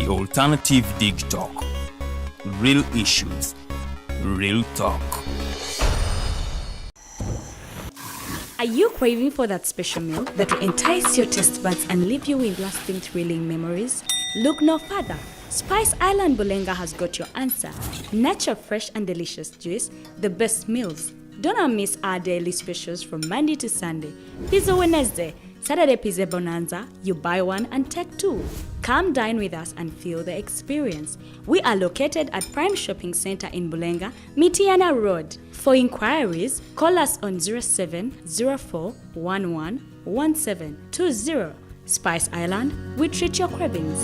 Alternative Dig Talk. Real issues, real talk. Are you craving for that special meal that will entice your taste buds and leave you with lasting thrilling memories? Look no further. Spice Island Bulenga has got your answer. Natural, fresh and delicious juice, the best meals. Don't miss our daily specials from Monday to Sunday. Pizza Wednesday, Saturday Pizza Bonanza, you buy one and take two. Come dine with us and feel the experience. We are located at Prime Shopping Center in Bulenga, Mitiana Road. For inquiries, call us on 0704111720. Spice Island, we treat your cravings.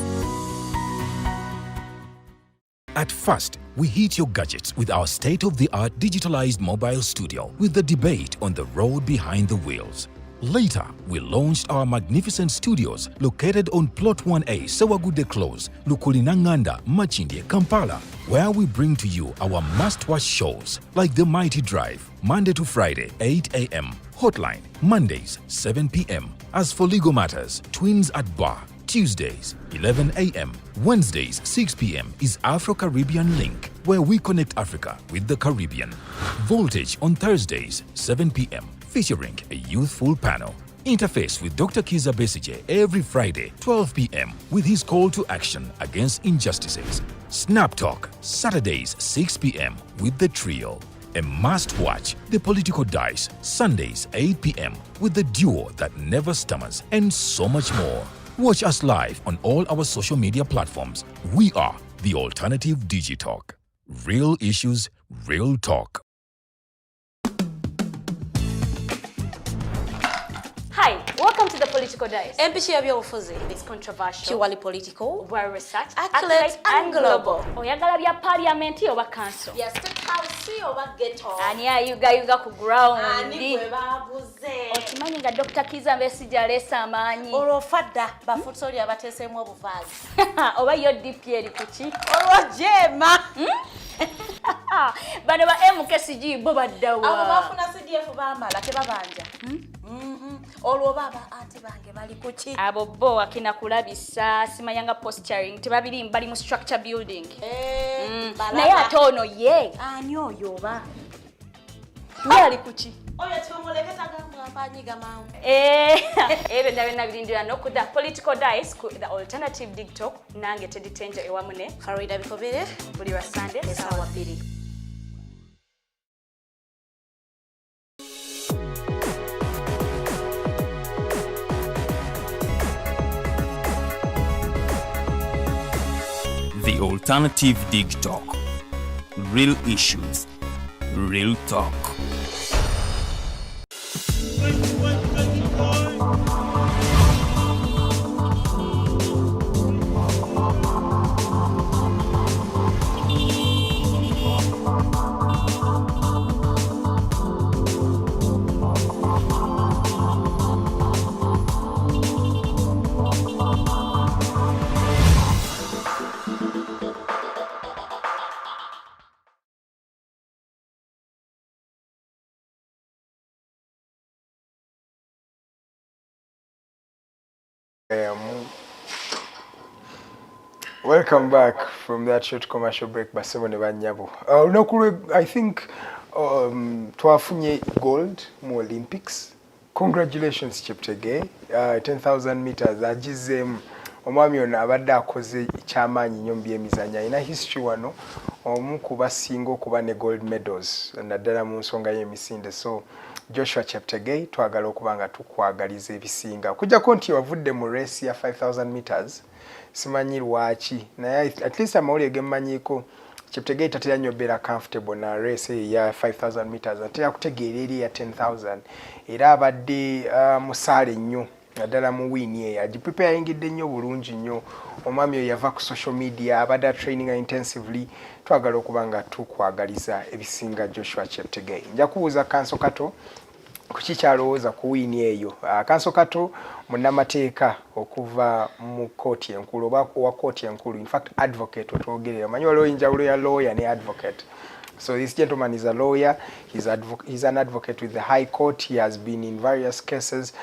At first, we hit your gadgets with our state-of-the-art digitalized mobile studio with the debate on the road behind the wheels. Later, we launched our magnificent studios located on Plot 1A, Sewagude Close, Lukulinanganda, Machinde, Kampala, where we bring to you our must-watch shows like The Mighty Drive, Monday to Friday, 8 a.m., Hotline, Mondays, 7 p.m. As for legal matters, Twins at Bar, Tuesdays, 11 a.m., Wednesdays, 6 p.m. is Afro-Caribbean Link, where we connect Africa with the Caribbean. Voltage on Thursdays, 7 p.m., featuring a youthful panel. Interface with Dr. Kiza Besije every Friday, 12 p.m. with his call to action against injustices. Snap Talk, Saturdays, 6 p.m. with the trio. A must-watch, The Political Dice, Sundays, 8 p.m. with the duo that never stammers, and so much more. Watch us live on all our social media platforms. We are the Alternative Digitalk. Real issues, real talk. Hi, welcome to The Political Dice. It's controversial, purely political, well researched, accurate and global. Oyagala bya Parliamentary oba council. Yes, State House oba ghetto. Ani ayuga ku ground. Ani gwe babuze. Okimanyi nga Dr. Kiza Besije alesa amaanyi. Olwofadda bafutoli abateesemu obuvaazi. Oba yo DP eri kuki? Olwojema. Bano ba MKCG bo baddawa. Abo bafuna CDF bamala tebabanja. Olwo baba ate bange bali kuki? Abo bo akina kulabisa simayanga posturing tebabiri bali mu structure building. Naye ate ono ye. Ani oyo ba? Ye ali kuki? Oyo tumuleketa gamwanyiga mawu. Ebe ndabena birindira no ku The Political Dice ku The Alternative Dig Talk nange teditenje ewamune. Farida bikobere Buli wa Sunday sawa 2. The Alternative Dig Talk. Real issues, real talk. Welcome back from that short commercial break. Basebone banyabo. I think twafunye gold mu Olympics. Congratulations Cheptegei. 10,000 meters agizemu. Omwami ono abadde akoze kyamaanyi nnyo mu byemizannyo. Alina history wano omu ku basinga okuba ne gold medals naddala mu nsonga y'emisinde. So Joshua Cheptegei twagala okuba nga tukwagaliza ebisinga. Okujjako nti wavudde mu race ya 5,000 meters. Simanyi lwaki naye at least amawulire gemmanyiiko Cheptegei tatera nnyo beera comfortable na race ya 5,000 meters atera kutegeera eri ya 10,000 era abadde musaale nnyo naddala mu win ye agipreparingidde nnyo bulungi nnyo. Omwami oyo yava ku social media abadde training intensively. Twagala okuba nga tukwagaliza ebisinga Joshua Cheptegei. Nja kubuuza Kanso Kato kuki kyalowooza ku wini eyo. Kanso Kato munnamateeka okuva mu kooti enkulu oba wa kooti enkulu, in fact advocate otwogerera. Omanyi waliwo enjawulo ya lawyer ne advocate. So this gentleman is a lawyer. He's an advocate with the High Court. He has been in various cases.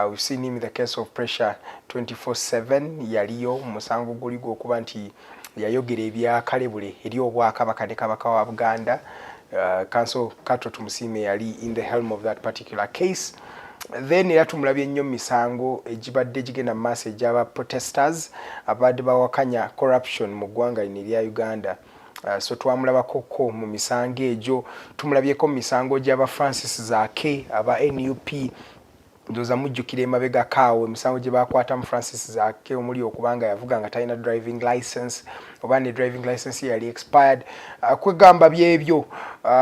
We've seen him in the case of Pressure 24/7. Yaliyo musango guligo okuba nti yayogera ebya kalebule eri obwakabaka ne kabaka wa Buganda. Counsel Kato Tumusiime yali in the helm of that particular case. Then era tumulabye nnyo misango ejibadde gigenda maaso ejaba protesters abadde bawakanya corruption mu ggwanga lino erya Uganda. So twamulabako mu misango egyo, tumulabyeko mu misango gy'aba Francis Zaake aba NUP ndoza mujjukira emabega kaawe emisango gye bakwata mu Francis Zaake omuli okubanga yavuga nga talina driving license oba ne driving license yali expired. Kwegamba byebyo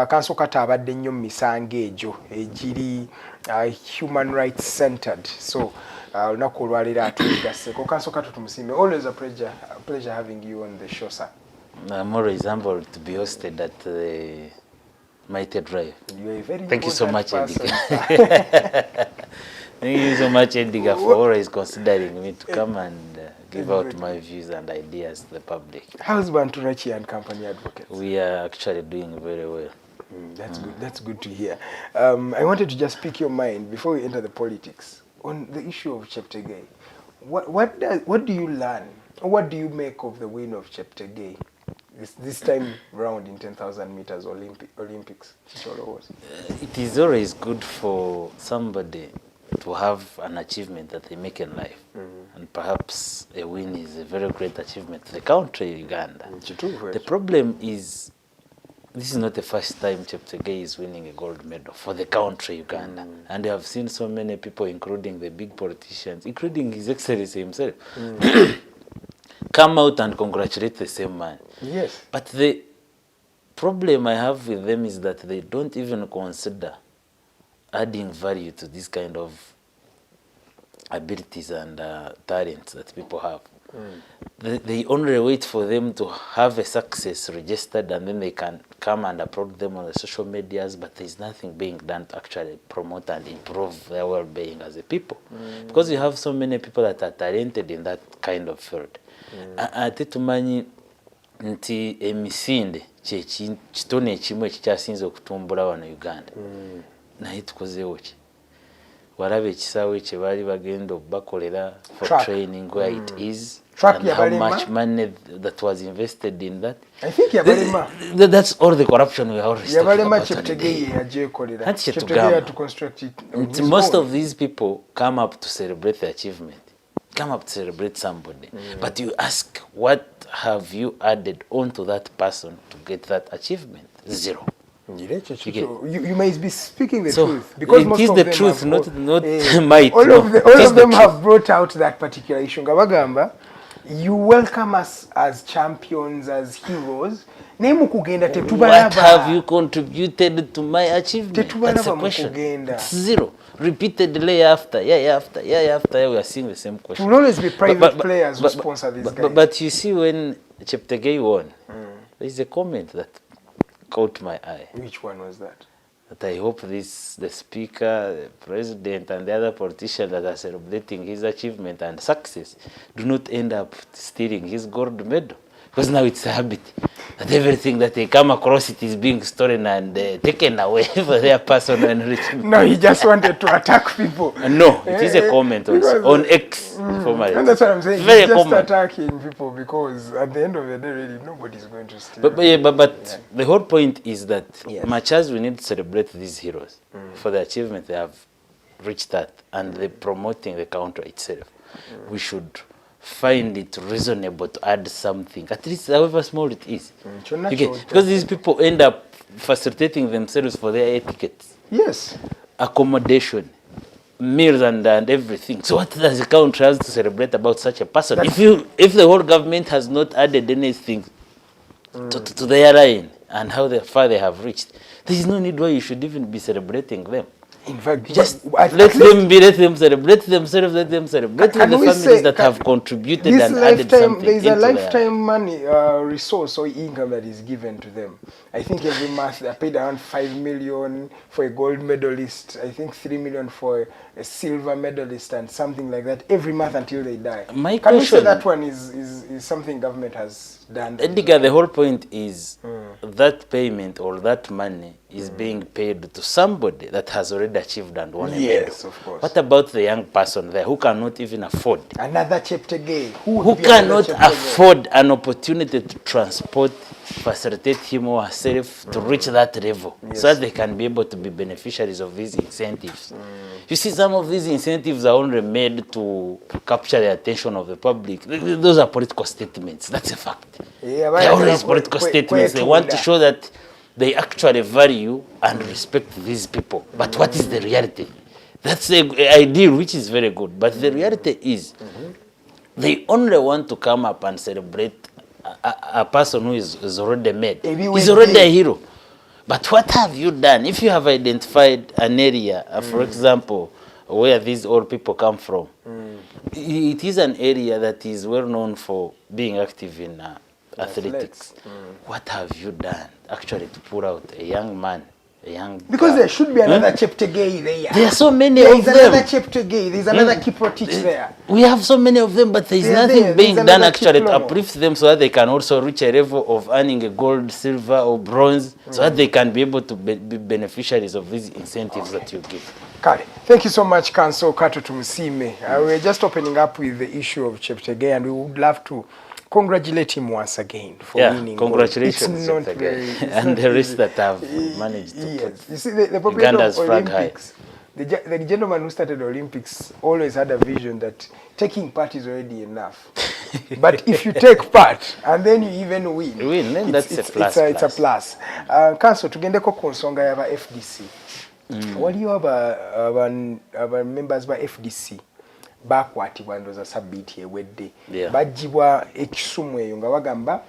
Counsel Kato abadde nnyo mu misango egyo egiri human rights centered. So olunaku olwaleero atugaseko. Counsel Kato Tumusiime, always a pleasure having you on the show, sir. I'm always humbled to be hosted at the Mighty Drive. You are a very Thank you so much, person, Edgar. Thank you so much, Edgar, for always considering me to come and give out my views and ideas to the public. How's Bantunachi and Company Advocates? We are actually doing very well. That's good. That's good to hear. I wanted to just pick your mind before we enter the politics on the issue of Cheptegei. What do you learn? What do you make of the win of Cheptegei this time round in 10,000 meters Olympics? It is always good for somebody to have an achievement that they make in life. And perhaps a win is a very great achievement to the country, Uganda. The problem is, this is not the first time Cheptegei is winning a gold medal for the country, Uganda. And I have seen so many people, including the big politicians, including His Excellency himself, come out and congratulate the same man. Yes. But the problem I have with them is that they don't even consider adding value to this kind of abilities and talents that people have. They only wait for them to have a success registered, and then they can come and applaud them on the social medias, but there's nothing being done to actually promote and improve their well-being as a people. Because you have so many people that are talented in that kind of field. Ate tumanyi nti emisinde kitone ekimu ekikyasinze okutumbula wano Uganda. Naye tukozeewo ki? Walaba ekisaawe kye baali bagenda bakolera for training where it is, and how much money that was invested in that. I think Yabalema. That's all the corruption we are already talking about. Cheptegei to construct it. Most of these people come up to celebrate the achievement, come up to celebrate somebody. But you ask, what have you added onto that person to get that achievement? Zero. You may be speaking the so truth, because it is the truth, not my truth. All of them have brought out that particular issue. Ngabagamba, you welcome us as champions, as heroes. What have you contributed to my achievement? That's the question. It's zero. Repeatedly year after year, we are seeing the same question. It will always be private players who sponsor these guys. But you see, when Cheptegei won, there is a comment that caught my eye. Which one was that? That I hope the speaker, the president, and the other politicians that are celebrating his achievement and success do not end up stealing his gold medal. Because now it's a habit that everything that they come across, it is being stolen and taken away for their personal enrichment. No, he just wanted to attack people. No, it is a comment also on X. Formally. And that's what I'm saying. He's just attacking people, because at the end of the day, really, nobody's going to steal. But the whole point is that much as we need to celebrate these heroes for the achievement they have reached at, and the promoting the country itself, we should find it reasonable to add something, at least however small it is. Because these people end up facilitating themselves for their etiquettes. Yes. Accommodation, meals and everything. So what does the country have to celebrate about such a person? If the whole government has not added anything to their line and how far they have reached, there is no need why you should even be celebrating them. In fact, Just at let least them be, let them celebrate themselves, let them celebrate with the we families say, that have contributed this and added lifetime, something there's a into their... lifetime money resource or income that is given to them. I think every month they're paid around 5 million for a gold medalist, I think 3 million for a silver medalist and something like that every month until they die. My Can we say question- that one is something government has done? Edgar, the whole point is that payment or that money is being paid to somebody that has already achieved and won a medal. Yes, of course. What about the young person there who cannot even afford? Another Cheptegei. Who cannot afford an opportunity to transport, facilitate him or herself to reach that level, so that they can be able to be beneficiaries of these incentives. You see, some of these incentives are only made to capture the attention of the public. Those are political statements. That's a fact. Yeah, They're always political statements. They want to show that they actually value and respect these people. But what is the reality? That's the ideal, which is very good. But the reality is, they only want to come up and celebrate a person who is already made. He's already a hero. But what have you done? If you have identified an area, for example, where these old people come from, it is an area that is well known for being active in athletics. What have you done actually to pull out a young man, a young Because girl? there should be another Cheptegei there. There are so many There of is them. another Cheptegei. There's another Kiprotich there. We have so many of them, but there is They are nothing there. being There's done another actually to Kiplomo. uplift them so that they can also reach a level of earning a gold, silver, or bronze, so that they can be able to be beneficiaries of these incentives that you give. Kale. Thank you so much, Council Kato Tumusiime. We're just opening up with the issue of Cheptegei, and we would love to congratulate him once again for winning gold. Congratulations, It's not Cheptegei. very, it's And not the rest easy. that have managed to Yes. put You see, the proprietor Uganda's of flag high. Olympics, the gentleman who started Olympics always had a vision that taking part is already enough. But if you take part and then you even win, then that's a plus. It's a plus. Council, tugendeko ku nsonga y'aba FDC. Waliyo aba members ba FDC bakwatibwa ndoza sabbiiti ewedde. Baggyibwa ekisumu eyo nga bagamba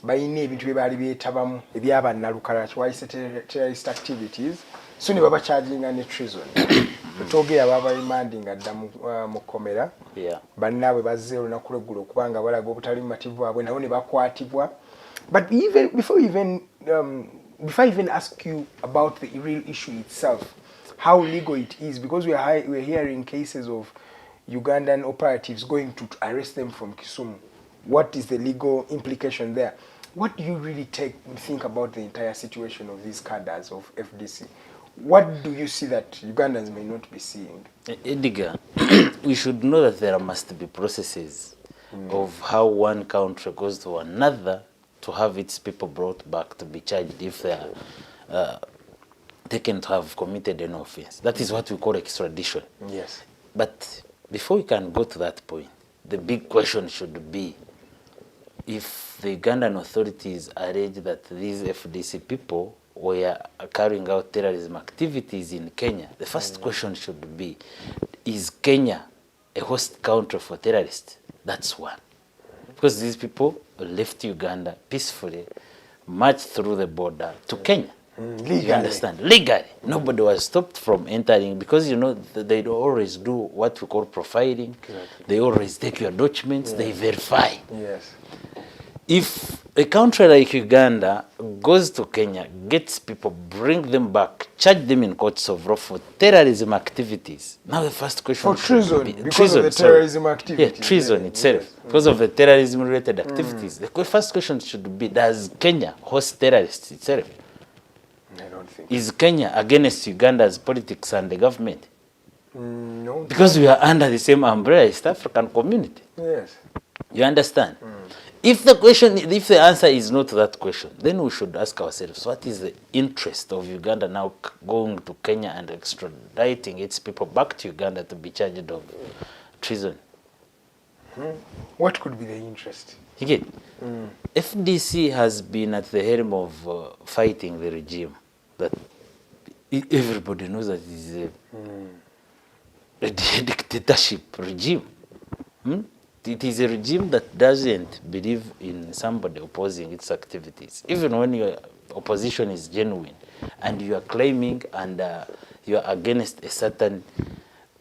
bayina ebintu bye baali beetabamu ebyabannalukala kiwayise terrorist activities, so ne babacharginga ne treason. Tutogera babarimandinga dda mu kkomera. Bannaabwe bazze olunaku lw'eggulo okubanga balaga obutali mumativu bwabwe nabo ne bakwatibwa. But even before I even ask you about the real issue itself, how legal it is, because we're hearing cases of Ugandan operatives going to arrest them from Kisumu. What is the legal implication there? What do you really think about the entire situation of these cadres of FDC? What do you see that Ugandans may not be seeing? Edgar, we should know that there must be processes of how one country goes to another to have its people brought back to be charged if they are taken to have committed an offense. That is what we call extradition. Yes. But before we can go to that point, the big question should be, if the Ugandan authorities allege that these FDC people were carrying out terrorism activities in Kenya, the first question should be, is Kenya a host country for terrorists? That's one. Because these people left Uganda peacefully, marched through the border to Kenya. Legally. You understand? Legally. Nobody was stopped from entering, because, you know, they always do what we call profiling. Exactly. They always take your documents, they verify. Yes. If a country like Uganda goes to Kenya, gets people, bring them back, charge them in courts of law for terrorism activities, now the first question for treason, be, because of the terrorism activities. Yeah, treason itself, because of the terrorism-related activities. The first question should be, does Kenya host terrorists itself? I don't think. Is Kenya against Uganda's politics and the government? No. Because we are under the same umbrella, East African community. Yes. You understand? If the answer is no to that question, then we should ask ourselves, what is the interest of Uganda now going to Kenya and extraditing its people back to Uganda to be charged of treason? What could be the interest? Again, FDC has been at the helm of fighting the regime. That everybody knows that it is a dictatorship regime. It is a regime that doesn't believe in somebody opposing its activities. Even when your opposition is genuine and you are claiming and you are against a certain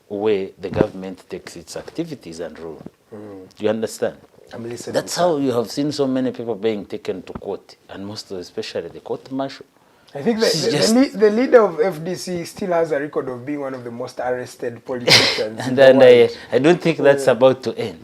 way the government takes its activities and rule. Do you understand? I'm listening. That's how you have seen so many people being taken to court, and most of especially the court martial. I think the leader of FDC still has a record of being one of the most arrested politicians. And I don't think that's about to end.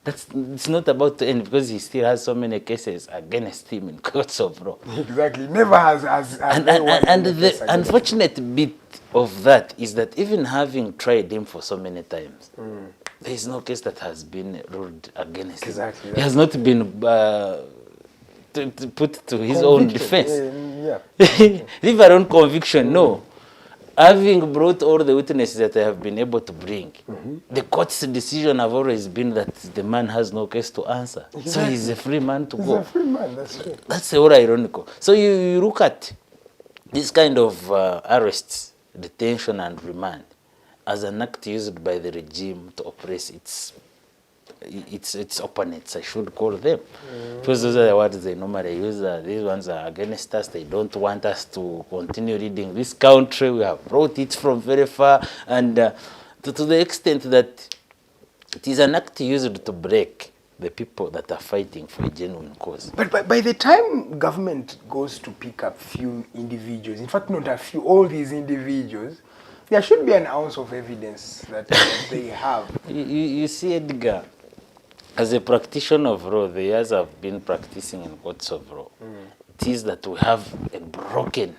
It's not about to end because he still has so many cases against him in courts of law. Exactly. Never has and the unfortunate bit of that is that even having tried him for so many times, there is no case that has been ruled against him. Exactly. He has not been put to his own defense. Leave alone conviction, no. Having brought all the witnesses that I have been able to bring, the court's decision have always been that the man has no case to answer. Exactly. So he's a free man to go. He's a free man, that's true. That's all ironical. So you look at this kind of arrests, detention and remand as an act used by the regime to oppress its opponents, I should call them. Because those are the words they normally use. These ones are against us. They don't want us to continue leading this country. We have brought it from very far. And to the extent that it is an act used to break the people that are fighting for a genuine cause. But by the time government goes to pick up few individuals, in fact not a few, all these individuals, there should be an ounce of evidence that they have. You see, Edgar, as a practitioner of law, the years I've been practicing in courts of law, it is that we have a broken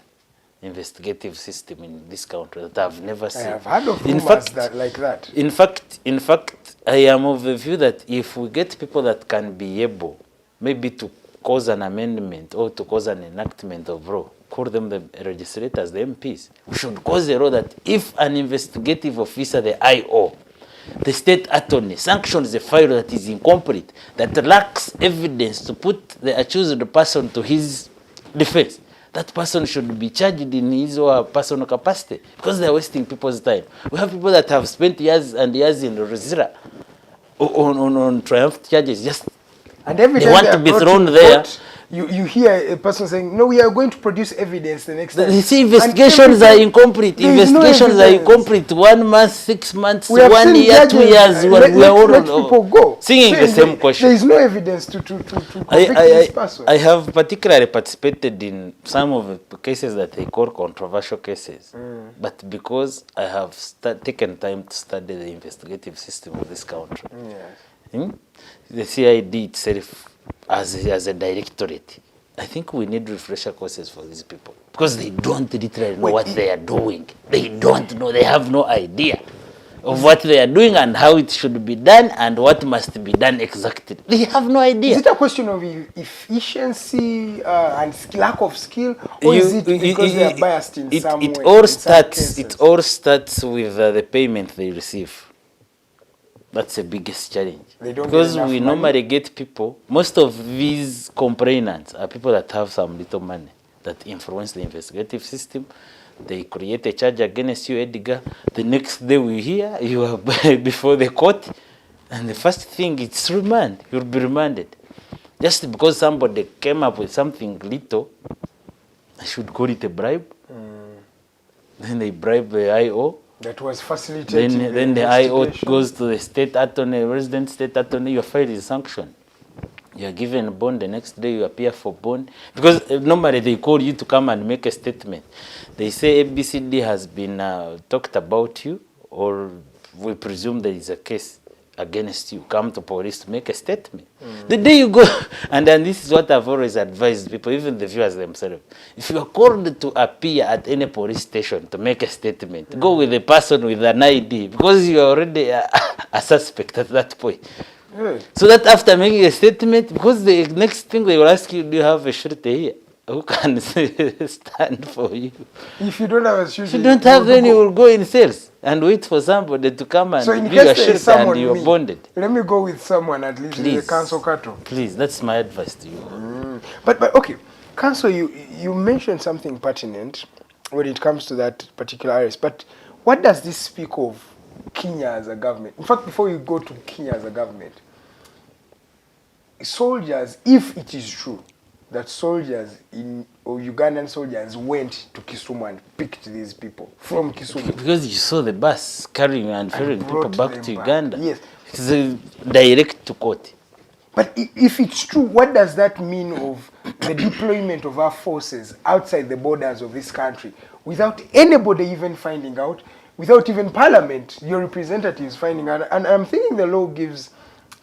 investigative system in this country that I've never seen. I have heard of rumors like that. In fact, I am of the view that if we get people that can be able maybe to cause an amendment or to cause an enactment of law, call them the legislators, the MPs, we should cause a law that if an investigative officer, the IO, the state attorney, sanctions a file that is incomplete, that lacks evidence to put the accused person to his defense, that person should be charged in his or her personal capacity because they're wasting people's time. We have people that have spent years and years in Rosira on triumph charges, just and every they want to be thrown there. You hear a person saying, no, we are going to produce evidence the next time. You see, investigations are incomplete. Investigations are incomplete. 1 month, 6 months, 1 year, 2 years. We are all people go. Singing the same question. There is no evidence to convict this person. I have particularly participated in some of the cases that they call controversial cases. But because I have taken time to study the investigative system of this country, the CID itself, as a directorate, I think we need refresher courses for these people because they don't literally know what they are doing. They don't know. They have no idea of what they are doing and how it should be done and what must be done exactly. They have no idea. Is it a question of efficiency and lack of skill, or is it because they are biased in some way? It all starts with the payment they receive. That's the biggest challenge. Because we normally get people, most of these complainants are people that have some little money that influence the investigative system. They create a charge against you, Edgar. The next day we hear you are before the court. And the first thing, it's remand. You'll be remanded. Just because somebody came up with something little, I should call it a bribe. Then they bribe the IO. That was facilitating. Then the IO goes to the state attorney, resident state attorney, your file is sanctioned. You are given a bond, the next day you appear for bond. Because normally they call you to come and make a statement. They say ABCD has been talked about you, or we presume there is a case against you. Come to police to make a statement. The day you go, and then this is what I've always advised people, even the viewers themselves. If you are called to appear at any police station to make a statement, go with a person with an ID, because you are already a suspect at that point. So that after making a statement, because the next thing they will ask you, do you have a shirt here? Who can stand for you? If you don't have a shirt, if you don't have, then you will go in sales and wait for somebody to come and give you a shirt and you're bonded. Let me go with someone at least. Please, the Council Kato. Please, that's my advice to you. But okay, Council, you mentioned something pertinent when it comes to that particular arrest. But what does this speak of Kenya as a government? In fact, before you go to Kenya as a government, soldiers, if it is true that soldiers or Ugandan soldiers went to Kisumu and picked these people from Kisumu. Because you saw the bus carrying and ferrying people brought back them to Uganda. Yes. It's a direct to court. But if it's true, what does that mean of the deployment of our forces outside the borders of this country without anybody even finding out, without even Parliament, your representatives finding out? And I'm thinking the law gives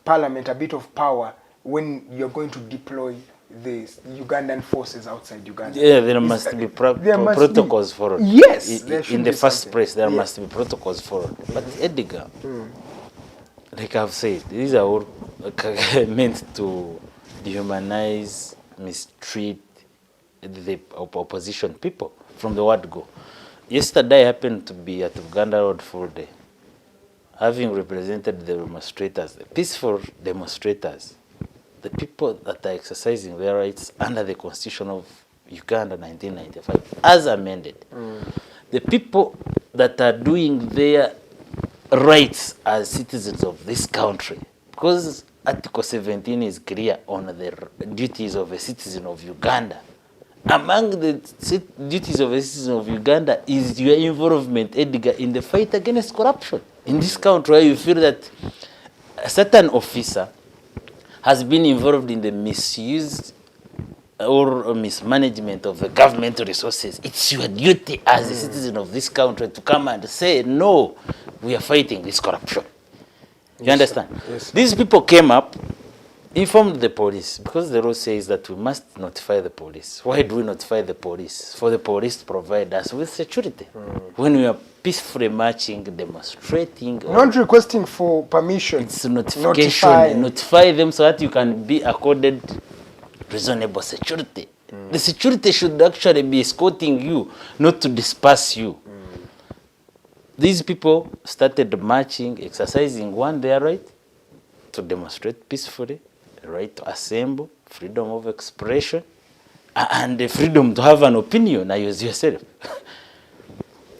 Parliament a bit of power when you're going to deploy the Ugandan forces outside Uganda. Yeah, there must be protocols for it. Yes, in the first place, there must be protocols for it. But Edgar, like I've said, these are all meant to dehumanize, mistreat the opposition people from the word go. Yesterday I happened to be at Uganda Road full day, having represented the demonstrators, the peaceful demonstrators, the people that are exercising their rights under the Constitution of Uganda 1995, as amended. The people that are doing their rights as citizens of this country, because Article 17 is clear on the duties of a citizen of Uganda. Among the duties of a citizen of Uganda is your involvement, Edgar, in the fight against corruption. In this country, where you feel that a certain officer has been involved in the misuse or mismanagement of the government resources, it's your duty as a citizen of this country to come and say, no, we are fighting this corruption. You understand? Yes. These people came up, informed the police, because the law says that we must notify the police. Why do we notify the police? For the police to provide us with security. When we are peacefully marching, demonstrating. Not requesting for permission. It's notification. Notify them so that you can be accorded reasonable security. The security should actually be escorting you, not to disperse you. These people started marching, exercising their right to demonstrate peacefully, the right to assemble, freedom of expression, and the freedom to have an opinion, as yourself.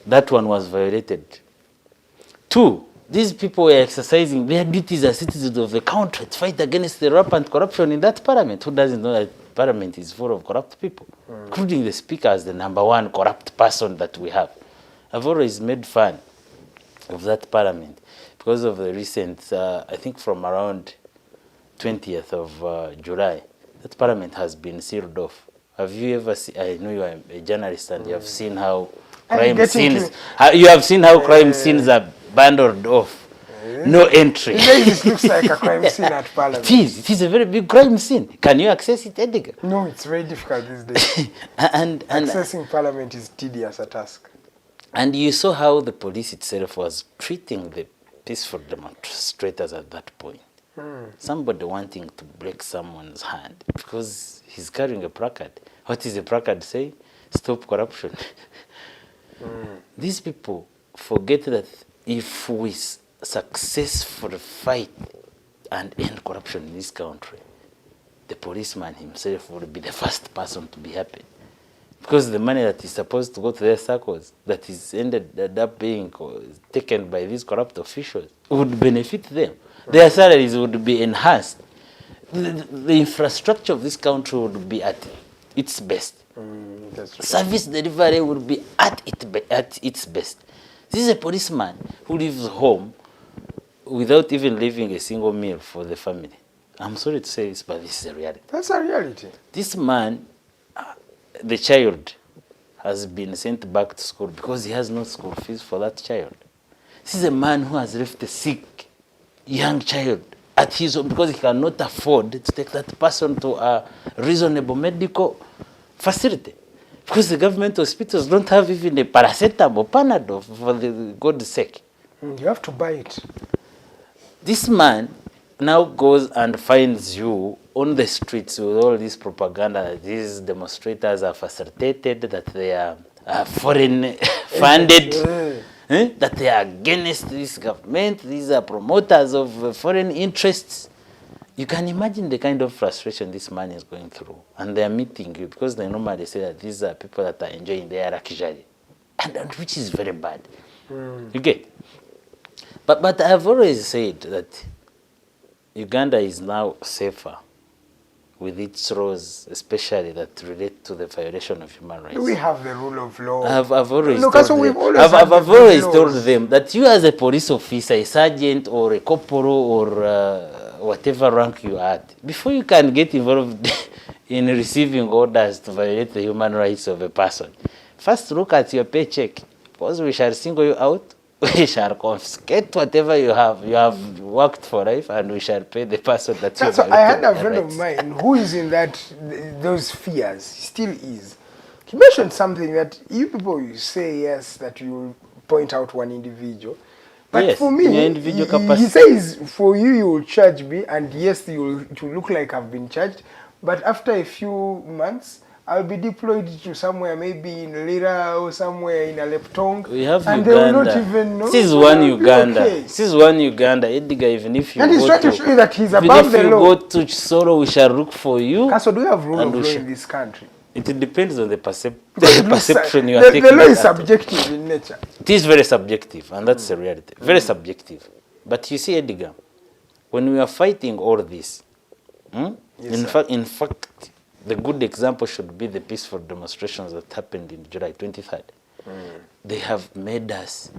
That one was violated. 2, these people were exercising their duties as citizens of the country to fight against the rampant corruption in that parliament. Who doesn't know that parliament is full of corrupt people, including the speaker as the #1 corrupt person that we have? I've always made fun of that parliament because of the recent, I think from around 20th of July, that parliament has been sealed off. Have you ever seen, I know you are a journalist and you have seen how crime scenes, you have seen how crime scenes are bundled off. No entry. It looks like a crime scene at Parliament. It is a very big crime scene. Can you access it, Edgar? No, it's very difficult these days. and Accessing Parliament is tedious a task. And you saw how the police itself was treating the peaceful demonstrators at that point. Somebody wanting to break someone's hand because he's carrying a placard. What does the placard say? Stop corruption. These people forget that if we successfully fight and end corruption in this country, the policeman himself will be the first person to be happy. Because the money that is supposed to go to their circles, that is ended up being taken by these corrupt officials, would benefit them. Their salaries would be enhanced. The infrastructure of this country would be at its best. Service delivery would be at its best. This is a policeman who lives home without even leaving a single meal for the family. I'm sorry to say this, but this is a reality. That's a reality. This man, the child, has been sent back to school because he has no school fees for that child. This is a man who has left a sick young child at his home because he cannot afford to take that person to a reasonable medical facility. Because the government hospitals don't have even a paracetamol, Panadol, for the God's sake. You have to buy it. This man now goes and finds you on the streets with all this propaganda that these demonstrators are facilitated, that they are foreign funded, that they are against this government, these are promoters of foreign interests. You can imagine the kind of frustration this man is going through. And they are meeting you because they normally say that these are people that are enjoying their luxury, and which is very bad. You get? But I've always said that Uganda is now safer with its laws, especially that relate to the violation of human rights. We have the rule of law. I've always Look, told so them, we've always I've had the always laws. told them that you as a police officer, a sergeant or a corporal or whatever rank you are at, before you can get involved in receiving orders to violate the human rights of a person, first look at your paycheck, because we shall single you out. We shall confiscate whatever you have. You have worked for life, and we shall pay the person that you That's what I had a friend of mine who is in those fears, still is. He mentioned something that you people, you say yes, that you point out one individual. But Yes, for me, in your individual he capacity. says, for you will charge me, and yes, it will look like I've been charged. But after a few months, I'll be deployed to somewhere, maybe in Lira or somewhere in Aleptong. We have and Uganda. they will not even know. This is So one they'll be Uganda. okay. This is one Uganda. Edgar, even if you And he's go trying to show you that he's even above if the you law. go to Soro, we shall look for you. So do we have rule And of we law shall- in this country? It depends on the Because it looks perception you are the taking. law is it at. subjective in nature. It is very subjective, and that's the reality. Very subjective. But you see, Edgar, when we are fighting all this, in fact, the good example should be the peaceful demonstrations that happened in July 23rd. They have made us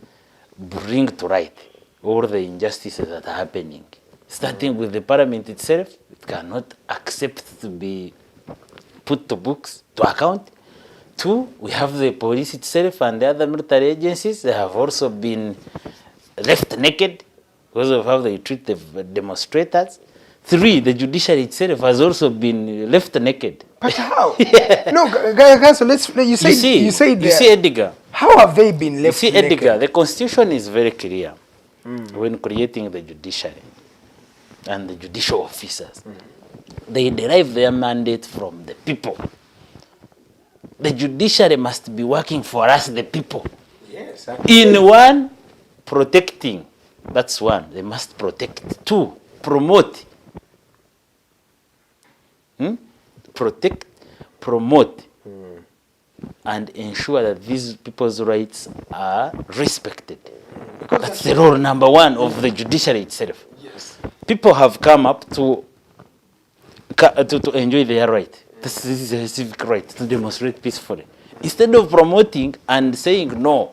bring to light all the injustices that are happening. Starting with the parliament itself, it cannot accept to be put to books, to account. Two, we have the police itself and the other military agencies. They have also been left naked because of how they treat the demonstrators. Three, the judiciary itself has also been left naked. But how? No, guys, so you say Edgar. How have they been You left see, naked? Edgar, the constitution is very clear when creating the judiciary and the judicial officers. They derive their mandate from the people. The judiciary must be working for us, the people. Yes. In one, protecting. That's one. They must protect. Two, promote. Protect, promote, and ensure that these people's rights are respected. That's the role number one of the judiciary itself. Yes. People have come up to enjoy their right. This is a civic right to demonstrate peacefully. Instead of promoting and saying no,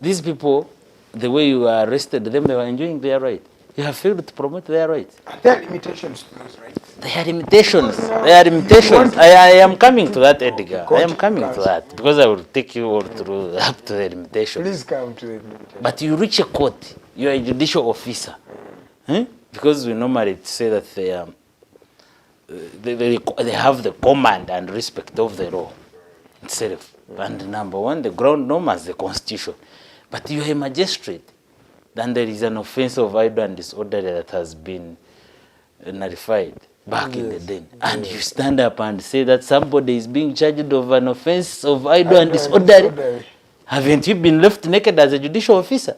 these people, the way you arrested them, they were enjoying their right. You have failed to promote their rights. There are limitations to those rights. There are limitations. Because now There are limitations. you I am coming to that, Edgar. I am Continue, coming to guys. that because I will take you all through up to the limitations. Please come to the limitation. But you reach a court, you are a judicial officer. Because we normally say that they have the command and respect of the law itself. And number one, the ground norm as the constitution. But you are a magistrate. Then there is an offense of idle and disorderly that has been nullified back in the day. And you stand up and say that somebody is being charged of an offense of idle and disorderly. Haven't you been left naked as a judicial officer?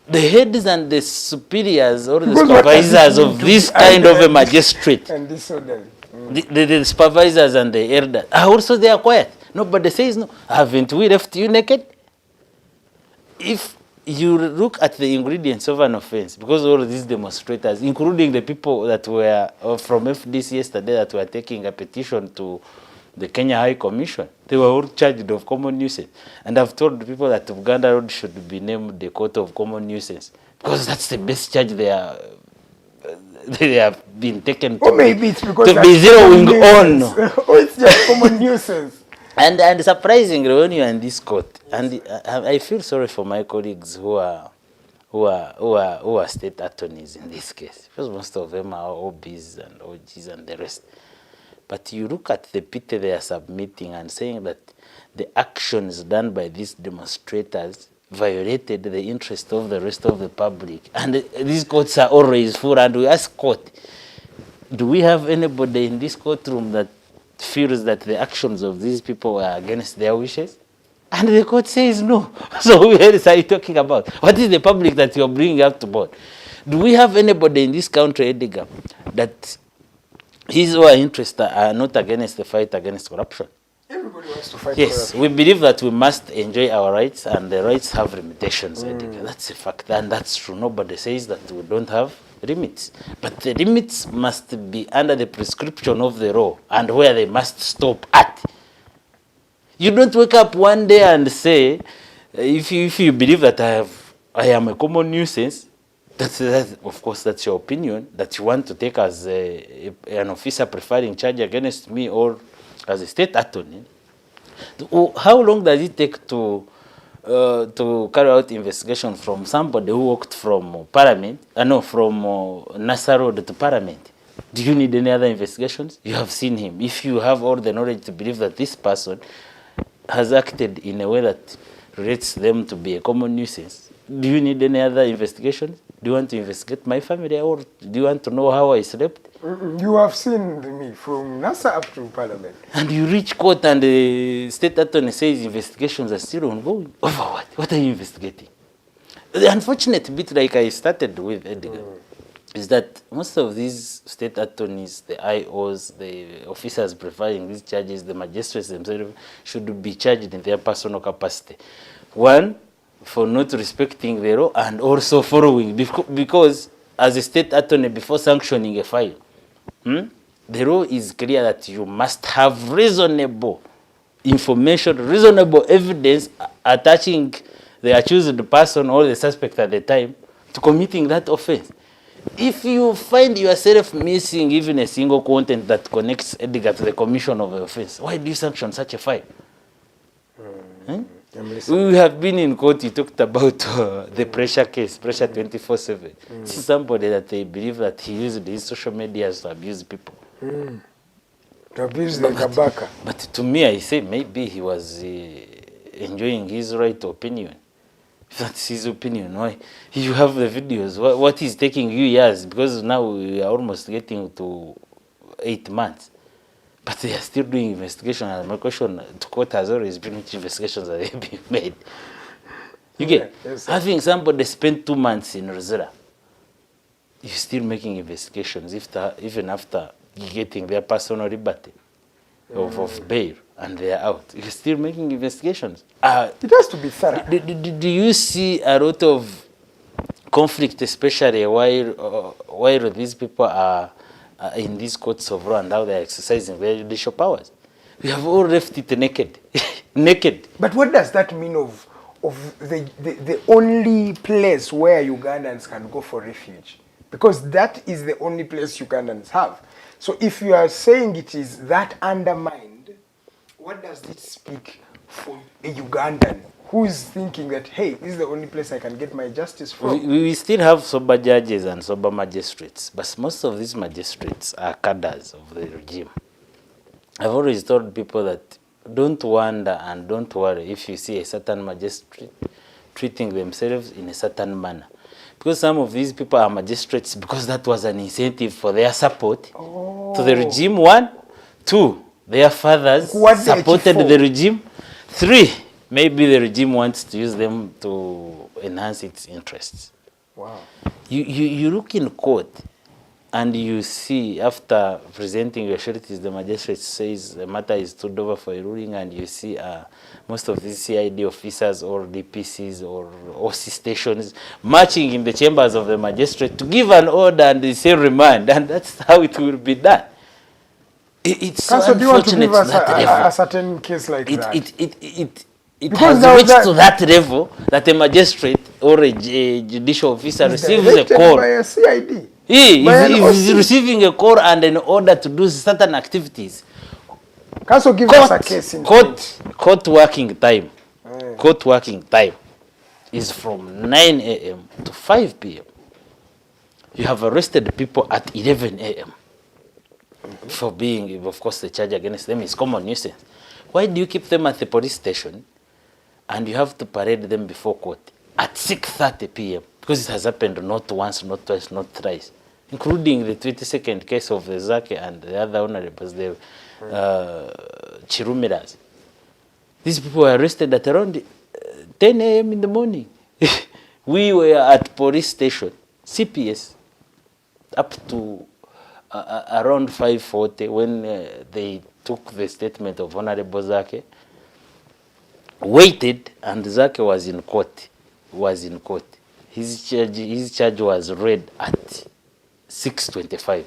The heads and the superiors or the Because what does it supervisors mean of to this be kind of idle a magistrate, And disorderly. the supervisors and the elders, are also they are quiet. Nobody says no. Haven't we left you naked? If you look at the ingredients of an offense, because all of these demonstrators, including the people that were from FDC yesterday that were taking a petition to the Kenya High Commission, they were all charged of common nuisance. And I've told people that Uganda Road should be named the Court of Common Nuisance, because that's the best charge they have been taken Or to maybe it's because be that's zeroing common on. nuisance. Or it's just common nuisance. And surprisingly, when you are in this court, and I feel sorry for my colleagues who are state attorneys in this case, because most of them are OBs and OGs and the rest. But you look at the pity they are submitting and saying that the actions done by these demonstrators violated the interest of the rest of the public. And these courts are always full. And we ask court, do we have anybody in this courtroom that feels that the actions of these people are against their wishes? And the court says no. So who else are you talking about? What is the public that you're bringing up to board? Do we have anybody in this country, Edgar, that his or her interests are not against the fight against corruption? Everybody wants to fight Yes, corruption. we believe that we must enjoy our rights, and the rights have limitations, Edgar. That's a fact, and that's true. Nobody says that we don't have limits. But the limits must be under the prescription of the law and where they must stop at. You don't wake up one day and say, if you believe that I am a common nuisance, that's of course that's your opinion, that you want to take as an officer preferring charge against me or as a state attorney. How long does it take to carry out investigation from somebody who walked from Parliament, from Nassau Road to Parliament? Do you need any other investigations? You have seen him. If you have all the knowledge to believe that this person has acted in a way that relates them to be a common nuisance, do you need any other investigations? Do you want to investigate my family, or do you want to know how I slept? You have seen me from NASA up to Parliament. And you reach court and the state attorney says investigations are still ongoing. Over what? What are you investigating? The unfortunate bit, like I started with, Edgar, is that most of these state attorneys, the IOs, the officers preferring these charges, the magistrates themselves, should be charged in their personal capacity. One, for not respecting the law, and also following, because as a state attorney, before sanctioning a file, the law is clear that you must have reasonable information, reasonable evidence attaching the accused person or the suspect at the time to committing that offense. If you find yourself missing even a single content that connects Edgar to the commission of the offense, why do you sanction such a file? We have been in court, you talked about the pressure case, pressure 24/7. This is somebody that they believe that he used his social media to abuse people. To abuse the Kabaka. But to me, I say maybe he was enjoying his right to opinion. If that's his opinion, why? You have the videos. What is taking you years? Because now we are almost getting to 8 months. But they are still doing investigation, and my question to court has always been which investigations are they being made. You get, having somebody spend 2 months in Rosera, you're still making investigations even after getting their personal liberty of bail and they are out. You're still making investigations. It has to be thorough. Do you see a lot of conflict, especially while these people are in these courts of law and how they are exercising their judicial powers? We have all left it naked. Naked. But what does that mean of the only place where Ugandans can go for refuge? Because that is the only place Ugandans have. So if you are saying it is that undermined, what does it speak for a Ugandan who is thinking that, hey, this is the only place I can get my justice from? We still have sober judges and sober magistrates, but most of these magistrates are cadres of the regime. I've always told people that don't wonder and don't worry if you see a certain magistrate treating themselves in a certain manner. Because some of these people are magistrates because that was an incentive for their support to the regime. 1, 2, their fathers supported the regime. 3, maybe the regime wants to use them to enhance its interests. Wow. You look in court and you see, after presenting your sureties, the magistrate says the matter is stood over for a ruling, and you see most of these CID officers or DPCs or OC stations marching in the chambers of the magistrate to give an order and they say remand, and that's how it will be done. It's so do you want to give us a certain case like that? It has reached to that level that a magistrate or a judicial officer receives a call. By a CID. He is receiving a call and an order to do certain activities. Council, give us a case in court working time. Court working time is from 9 a.m. to 5 p.m. You have arrested people at 11 a.m. for being, of course, the charge against them is common nuisance. Why do you keep them at the police station and you have to parade them before court at 6:30 p.m.? Because it has happened not once, not twice, not thrice, including the 22nd case of the Zake and the other honorables, the Chirumiras. These people were arrested at around 10 a.m. in the morning. We were at police station, CPS, up to around 5:40 when they took the statement of Honorable Zake, waited, and Zake was in court. His charge was read at 6:25.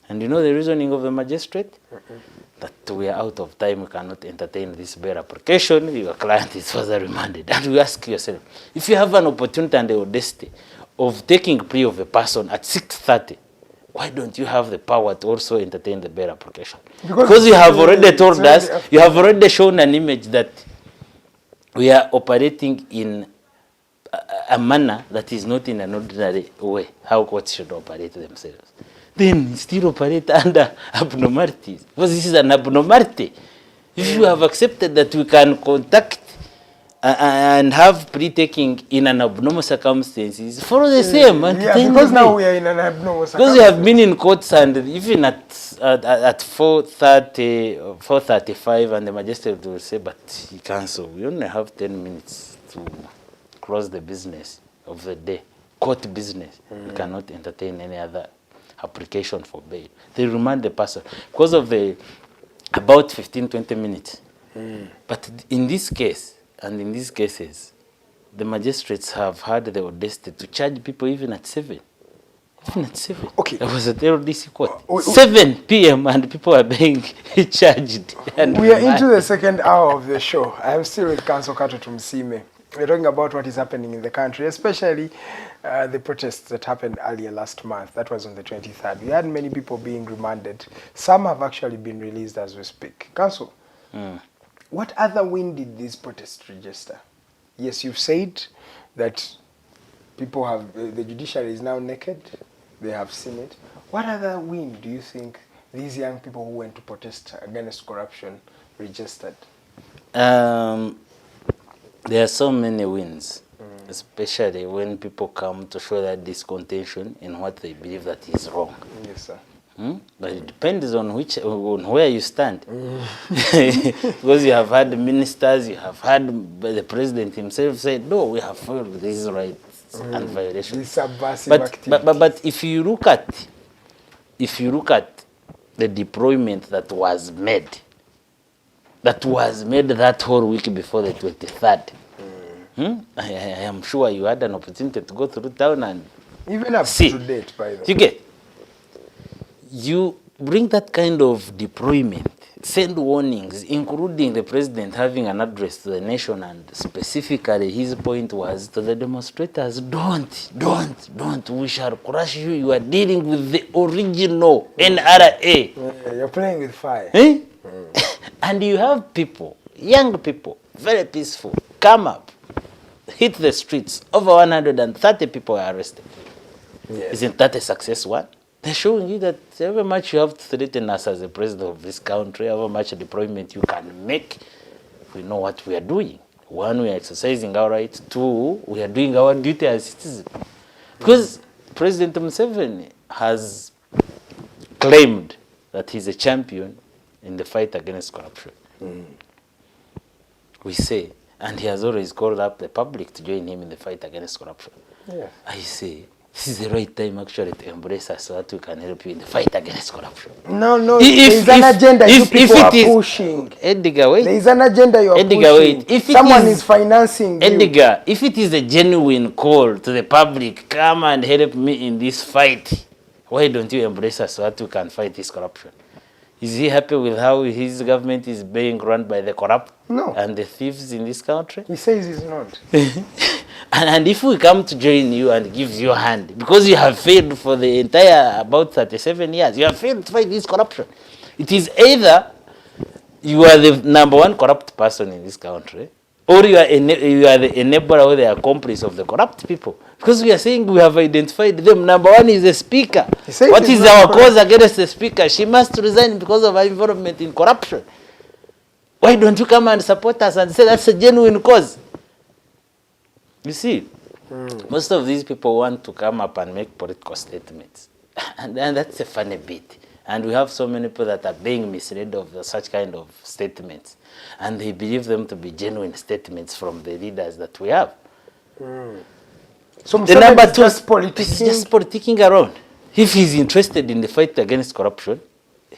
And you know the reasoning of the magistrate? That we are out of time, we cannot entertain this bail application, your client is further remanded. And you ask yourself, if you have an opportunity and the audacity of taking plea of a person at 6:30, why don't you have the power to also entertain the bail application? Because you have already told us, you have already shown an image that we are operating in a manner that is not in an ordinary way, how courts should operate themselves. Then still operate under abnormalities. Because this is an abnormality. If you have accepted that we can contact and have pre-taking in an abnormal circumstances, follow the same. And because now we are in an abnormal circumstance. Because we have been in courts and even at 4:30, 4:35, and the magistrate will say, but he cancel. We only have 10 minutes to close the business of the day, court business. We cannot entertain any other application for bail. They remand the person because of the about 15-20 minutes. But in this case, and in these cases, the magistrates have had the audacity to charge people even at 7. Even at 7. Okay. There was a LDC court. 7 p.m. and people are being charged. And we are into the second hour of the show. I am still with Council Kato Tumusiime. We're talking about what is happening in the country, especially the protests that happened earlier last month. That was on the 23rd. We had many people being remanded. Some have actually been released as we speak. Council, what other win did these protests register? Yes, you've said that people have, the judiciary is now naked. They have seen it. What other win do you think these young people who went to protest against corruption registered? There are so many wins, especially when people come to show that discontention in what they believe that is wrong. Yes, sir. But it depends on where you stand. Because you have had ministers, you have had the president himself say, no, we have followed these rights and violations. This subversive activity. But if you look at the deployment that was made that whole week before the 23rd, I am sure you had an opportunity to go through town and even up see. To date, by the way. You get? You bring that kind of deployment, send warnings, including the president having an address to the nation, and specifically his point was to the demonstrators, don't, we shall crush you, you are dealing with the original NRA. You're playing with fire. And you have people, young people, very peaceful, come up, hit the streets, over 130 people are arrested. Yes. Isn't that a success one? They're showing you that however much you have to threaten us as the president of this country, however much deployment you can make, we know what we are doing. One, we are exercising our rights. Two, we are doing our duty as citizens. Because President Museveni has claimed that he's a champion in the fight against corruption. We say, and he has always called up the public to join him in the fight against corruption. Yeah. I say, this is the right time actually to embrace us so that we can help you in the fight against corruption. No, there's an agenda you people are pushing. Edgar, wait. There is an agenda you are pushing. Wait. If someone is financing you. Edgar, if it is a genuine call to the public, come and help me in this fight, why don't you embrace us so that we can fight this corruption? Is he happy with how his government is being run by the corrupt and the thieves in this country? He says he's not. And if we come to join you and give you a hand, because you have failed for the entire about 37 years, you have failed to fight this corruption. It is either you are the #1 corrupt person in this country, or you are the enabler or the accomplice of the corrupt people. Because we are saying we have identified them. #1 is the speaker. What is our cause against the speaker? She must resign because of her involvement in corruption. Why don't you come and support us and say that's a genuine cause? You see, most of these people want to come up and make political statements. And that's a funny bit. And we have so many people that are being misled of such kind of statements. And they believe them to be genuine statements from the leaders that we have. So the #2 is just politicking around. If he's interested in the fight against corruption,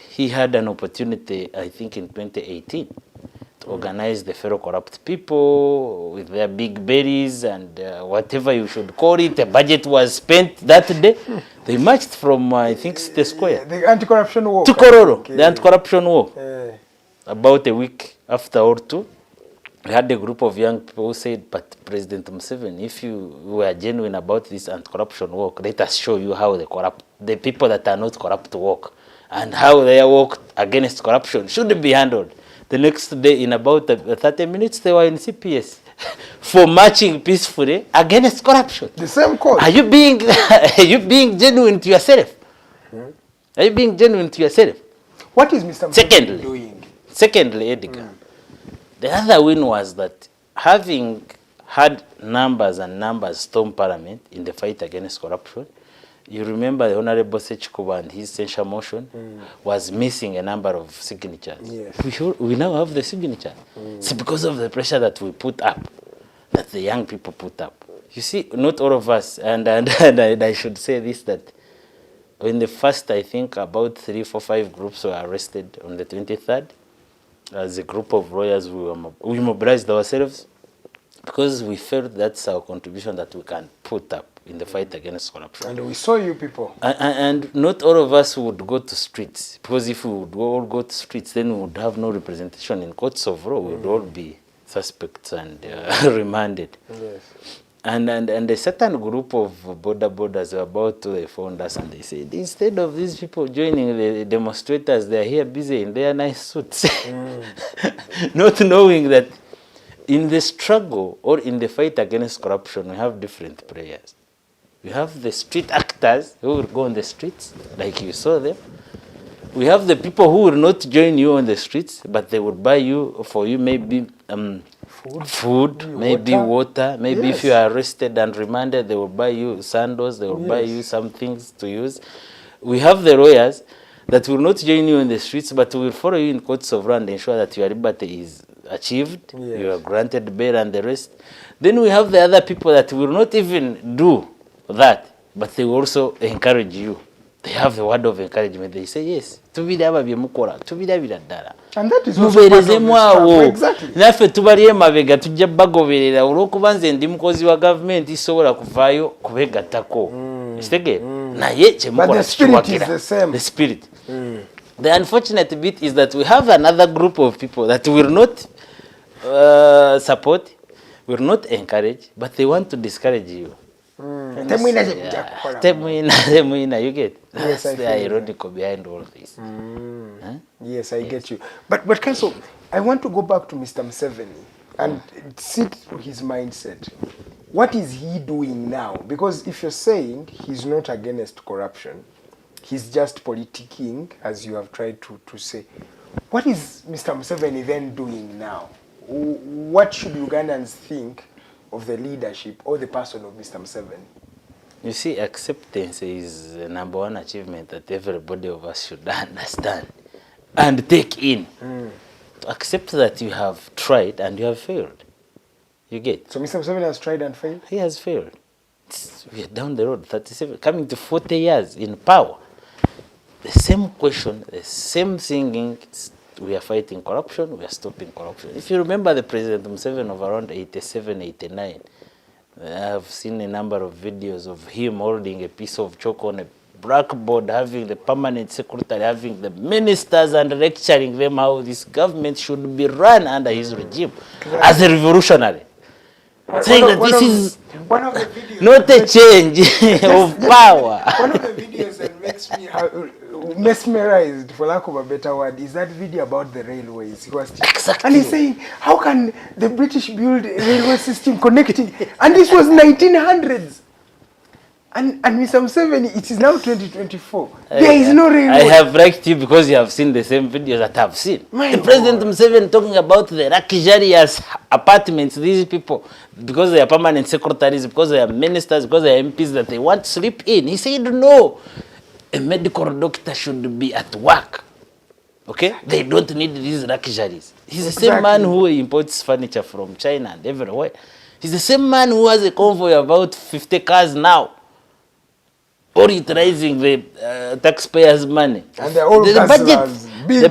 he had an opportunity, I think in 2018, to organize the fellow corrupt people with their big berries and whatever you should call it. The budget was spent that day. They marched from, I think, City Square. The anti-corruption walk. To Kororo, Okay. the anti-corruption walk. About a week after or two, we had a group of young people who said, but President Museveni, if you were genuine about this anti-corruption work, let us show you how the people that are not corrupt work and how their work against corruption should be handled. The next day, in about 30 minutes, they were in CPS for marching peacefully against corruption. The same cause. Are you being genuine to yourself? Are you being genuine to yourself? What is Mr. Museveni doing? Secondly, Edgar, the other win was that having had numbers and numbers storm Parliament in the fight against corruption, you remember the Honorable Sechikuba and his censure motion was missing a number of signatures. Yes. We now have the signature. It's because of the pressure that we put up, that the young people put up. You see, not all of us, and I should say this, that in the first, I think, about 3, 4, 5 groups were arrested on the 23rd. As a group of lawyers, we mobilized ourselves because we felt that's our contribution that we can put up in the fight against corruption. And we saw you people. And not all of us would go to streets, because if we would all go to streets, then we would have no representation in courts of law. We would all be suspects and remanded. Yes. And a certain group of borders were about to, they found us and they said, instead of these people joining the demonstrators, they are here busy in their nice suits. Not knowing that in the struggle or in the fight against corruption, we have different players. We have the street actors who will go on the streets, like you saw them. We have the people who will not join you on the streets, but they will buy you, for you maybe food, maybe water. Maybe Yes. if you are arrested and remanded, they will buy you sandals, they will buy you some things to use. We have the lawyers that will not join you in the streets, but will follow you in courts of law and ensure that your liberty is achieved, you are granted bail and the rest. Then we have the other people that will not even do that, but they will also encourage you. They have the word of encouragement. They say, yes, tubiraba byemukora, tubirabira ddala. And that is also part of the struggle. Exactly. Naffe tubali emabega tujja bagoberera olw'okuba nze ndi mukozi wa gavumenti isobola kuvaayo kubegattako. Ekitegeera? Naye kyemukola kikiwagira. The spirit. The unfortunate bit is that we have another group of people that will not support, will not encourage, but they want to discourage you. Temuina, you get? Yes, that's the ironical behind all this. Yes, I get you. But Council, I want to go back to Mr. Museveni and see his mindset. What is he doing now? Because if you're saying he's not against corruption, he's just politicking, as you have tried to say. What is Mr. Museveni then doing now? What should Ugandans think of the leadership or the person of Mr. Museveni? You see, acceptance is the number one achievement that everybody of us should understand and take in. To accept that you have tried and you have failed. You get? So Mr. Museveni has tried and failed? He has failed. We are down the road, 37, coming to 40 years in power. The same question, the same thinking. We are fighting corruption, we are stopping corruption. If you remember the President Museveni of around 87, 89, I have seen a number of videos of him holding a piece of chalk on a blackboard, having the permanent secretary, having the ministers and lecturing them how this government should be run under his regime as a revolutionary. Saying that this is not a change of power. One of the videos that makes me mesmerized, for lack of a better word, is that video about the railways. He was exactly. And he's saying, how can the British build a railway system connecting? And this was 1900s. And Mr. Museveni, it is now 2024. There is no railway. I have liked you because you have seen the same videos that I've seen. My the President Museveni talking about the luxurious apartments, these people, because they are permanent secretaries, because they are ministers, because they are MPs that they want to sleep in. He said, no, a medical doctor should be at work. Okay? They don't need these luxuries. He's the same man who imports furniture from China and everywhere. He's the same man who has a convoy of about 50 cars now. Or utilizing the taxpayers' money. And they're all the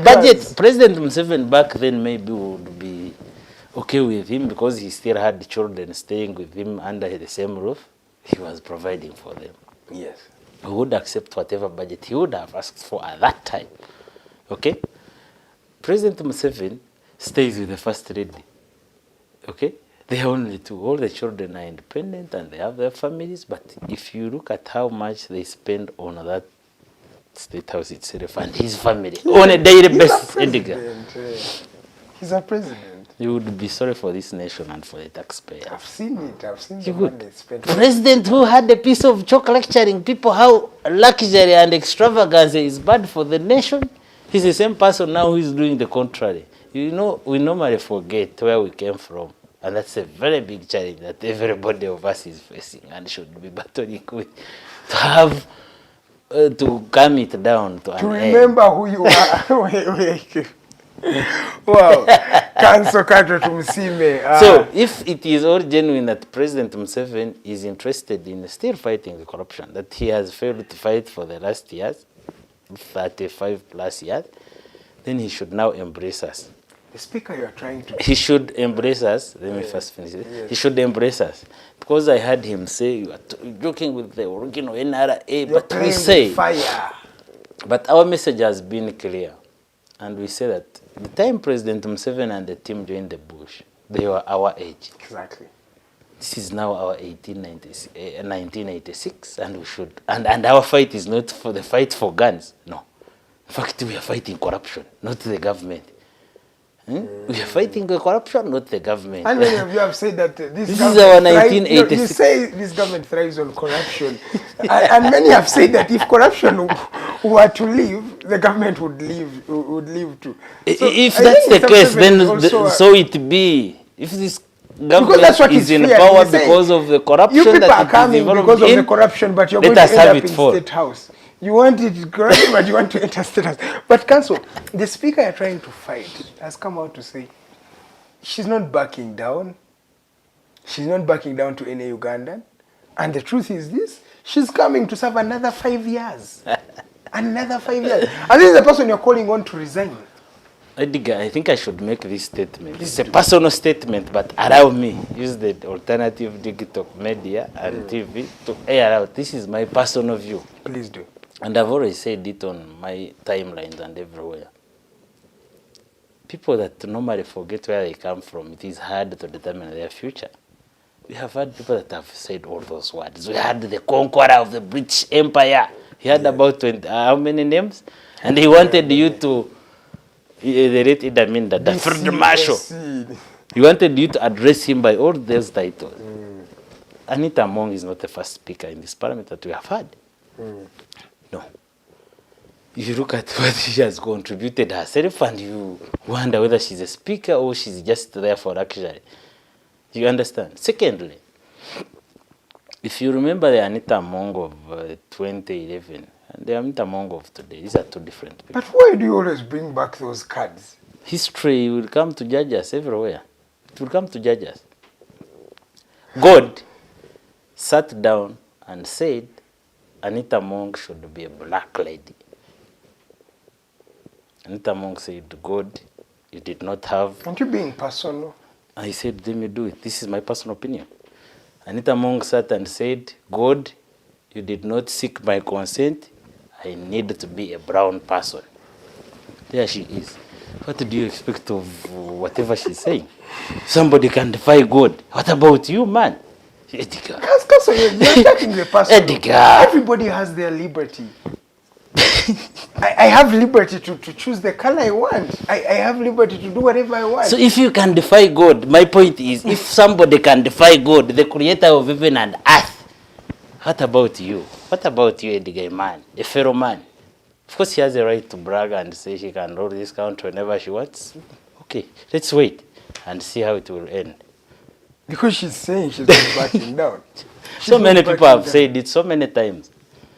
budget, President Museveni back then maybe would be okay with him because he still had children staying with him under the same roof. He was providing for them. Yes. He would accept whatever budget he would have asked for at that time. Okay? President Museveni stays with the First Lady. Okay? They are only two. All the children are independent and they have their families. But if you look at how much they spend on that State House itself and his family on a daily basis, He's a president. You would be sorry for this nation and for the taxpayer. I've seen it. I've seen You the would. money they spent. President who had a piece of chalk lecturing people how luxury and extravagance is bad for the nation. He's the same person now who is doing the contrary. You know, we normally forget where we came from. And that's a very big challenge that everybody of us is facing and should be battling with. To have, to calm it down to an end. Remember who you are. Wow. Council Kato Tumusiime. So, if it is all genuine that President Museveni is interested in still fighting the corruption that he has failed to fight for the last years, 35 plus years, then he should now embrace us. The speaker you are trying to... He should embrace us. Let me first finish it. Yes. He should embrace us. Because I heard him say, you are joking with the original NRA, but we say... fire. But our message has been clear. And we say that the time President Museveni and the team joined the bush, they were our age. Exactly. This is now our 1986, and we should... And our fight is not for the fight for guns. No. In fact, we are fighting corruption, not the government. We are fighting the corruption, not the government. And many of you have said that this is our 1986. You say this government thrives on corruption. and many have said that if corruption were to leave, the government would leave too. So if that's the case, then so it be. If this government is in power because of the corruption you people that are coming because of the corruption, but you're going to end up in State House. You want it correct, but you want to enter State House. But Council, the speaker you're trying to fight has come out to say she's not backing down. She's not backing down to any Ugandan. And the truth is this, she's coming to serve another 5 years. Another 5 years. And this is the person you're calling on to resign. Edgar, I think I should make this statement. It's a personal statement, but allow me use the alternative digital media and TV to air out. This is my personal view. Please do. And I've already said it on my timelines and everywhere. People that normally forget where they come from, it is hard to determine their future. We have had people that have said all those words. We had the conqueror of the British Empire. He had about 20, how many names? And he wanted you to, the Field Marshal. He wanted you to address him by all those titles. Anita Among is not the first speaker in this parliament that we have had. No. If you look at what she has contributed herself and you wonder whether she's a speaker or she's just there for luxury. You understand? Secondly, if you remember the Anita Among of 2011 and the Anita Among of today, these are two different people. But why do you always bring back those cards? History will come to judge us everywhere. It will come to judge us. God sat down and said, Anita Among should be a black lady. Anita Among said, God, you did not have... Aren't you being personal? I said, let me do it. This is my personal opinion. Anita Among sat and said, God, you did not seek my consent. I need to be a brown person. There she is. What do you expect of whatever she's saying? Somebody can defy God. What about you, man? Edgar. Council, you're attacking the person. Edgar. Everybody has their liberty. I have liberty to choose the color I want. I have liberty to do whatever I want. So if you can defy God, my point is, if somebody can defy God, the creator of heaven and earth, what about you? What about you, Edgar, man, a fellow man? Of course, she has a right to brag and say she can rule this country whenever she wants. Okay, let's wait and see how it will end. Because she's saying she's not backing down. So many people have said it so many times.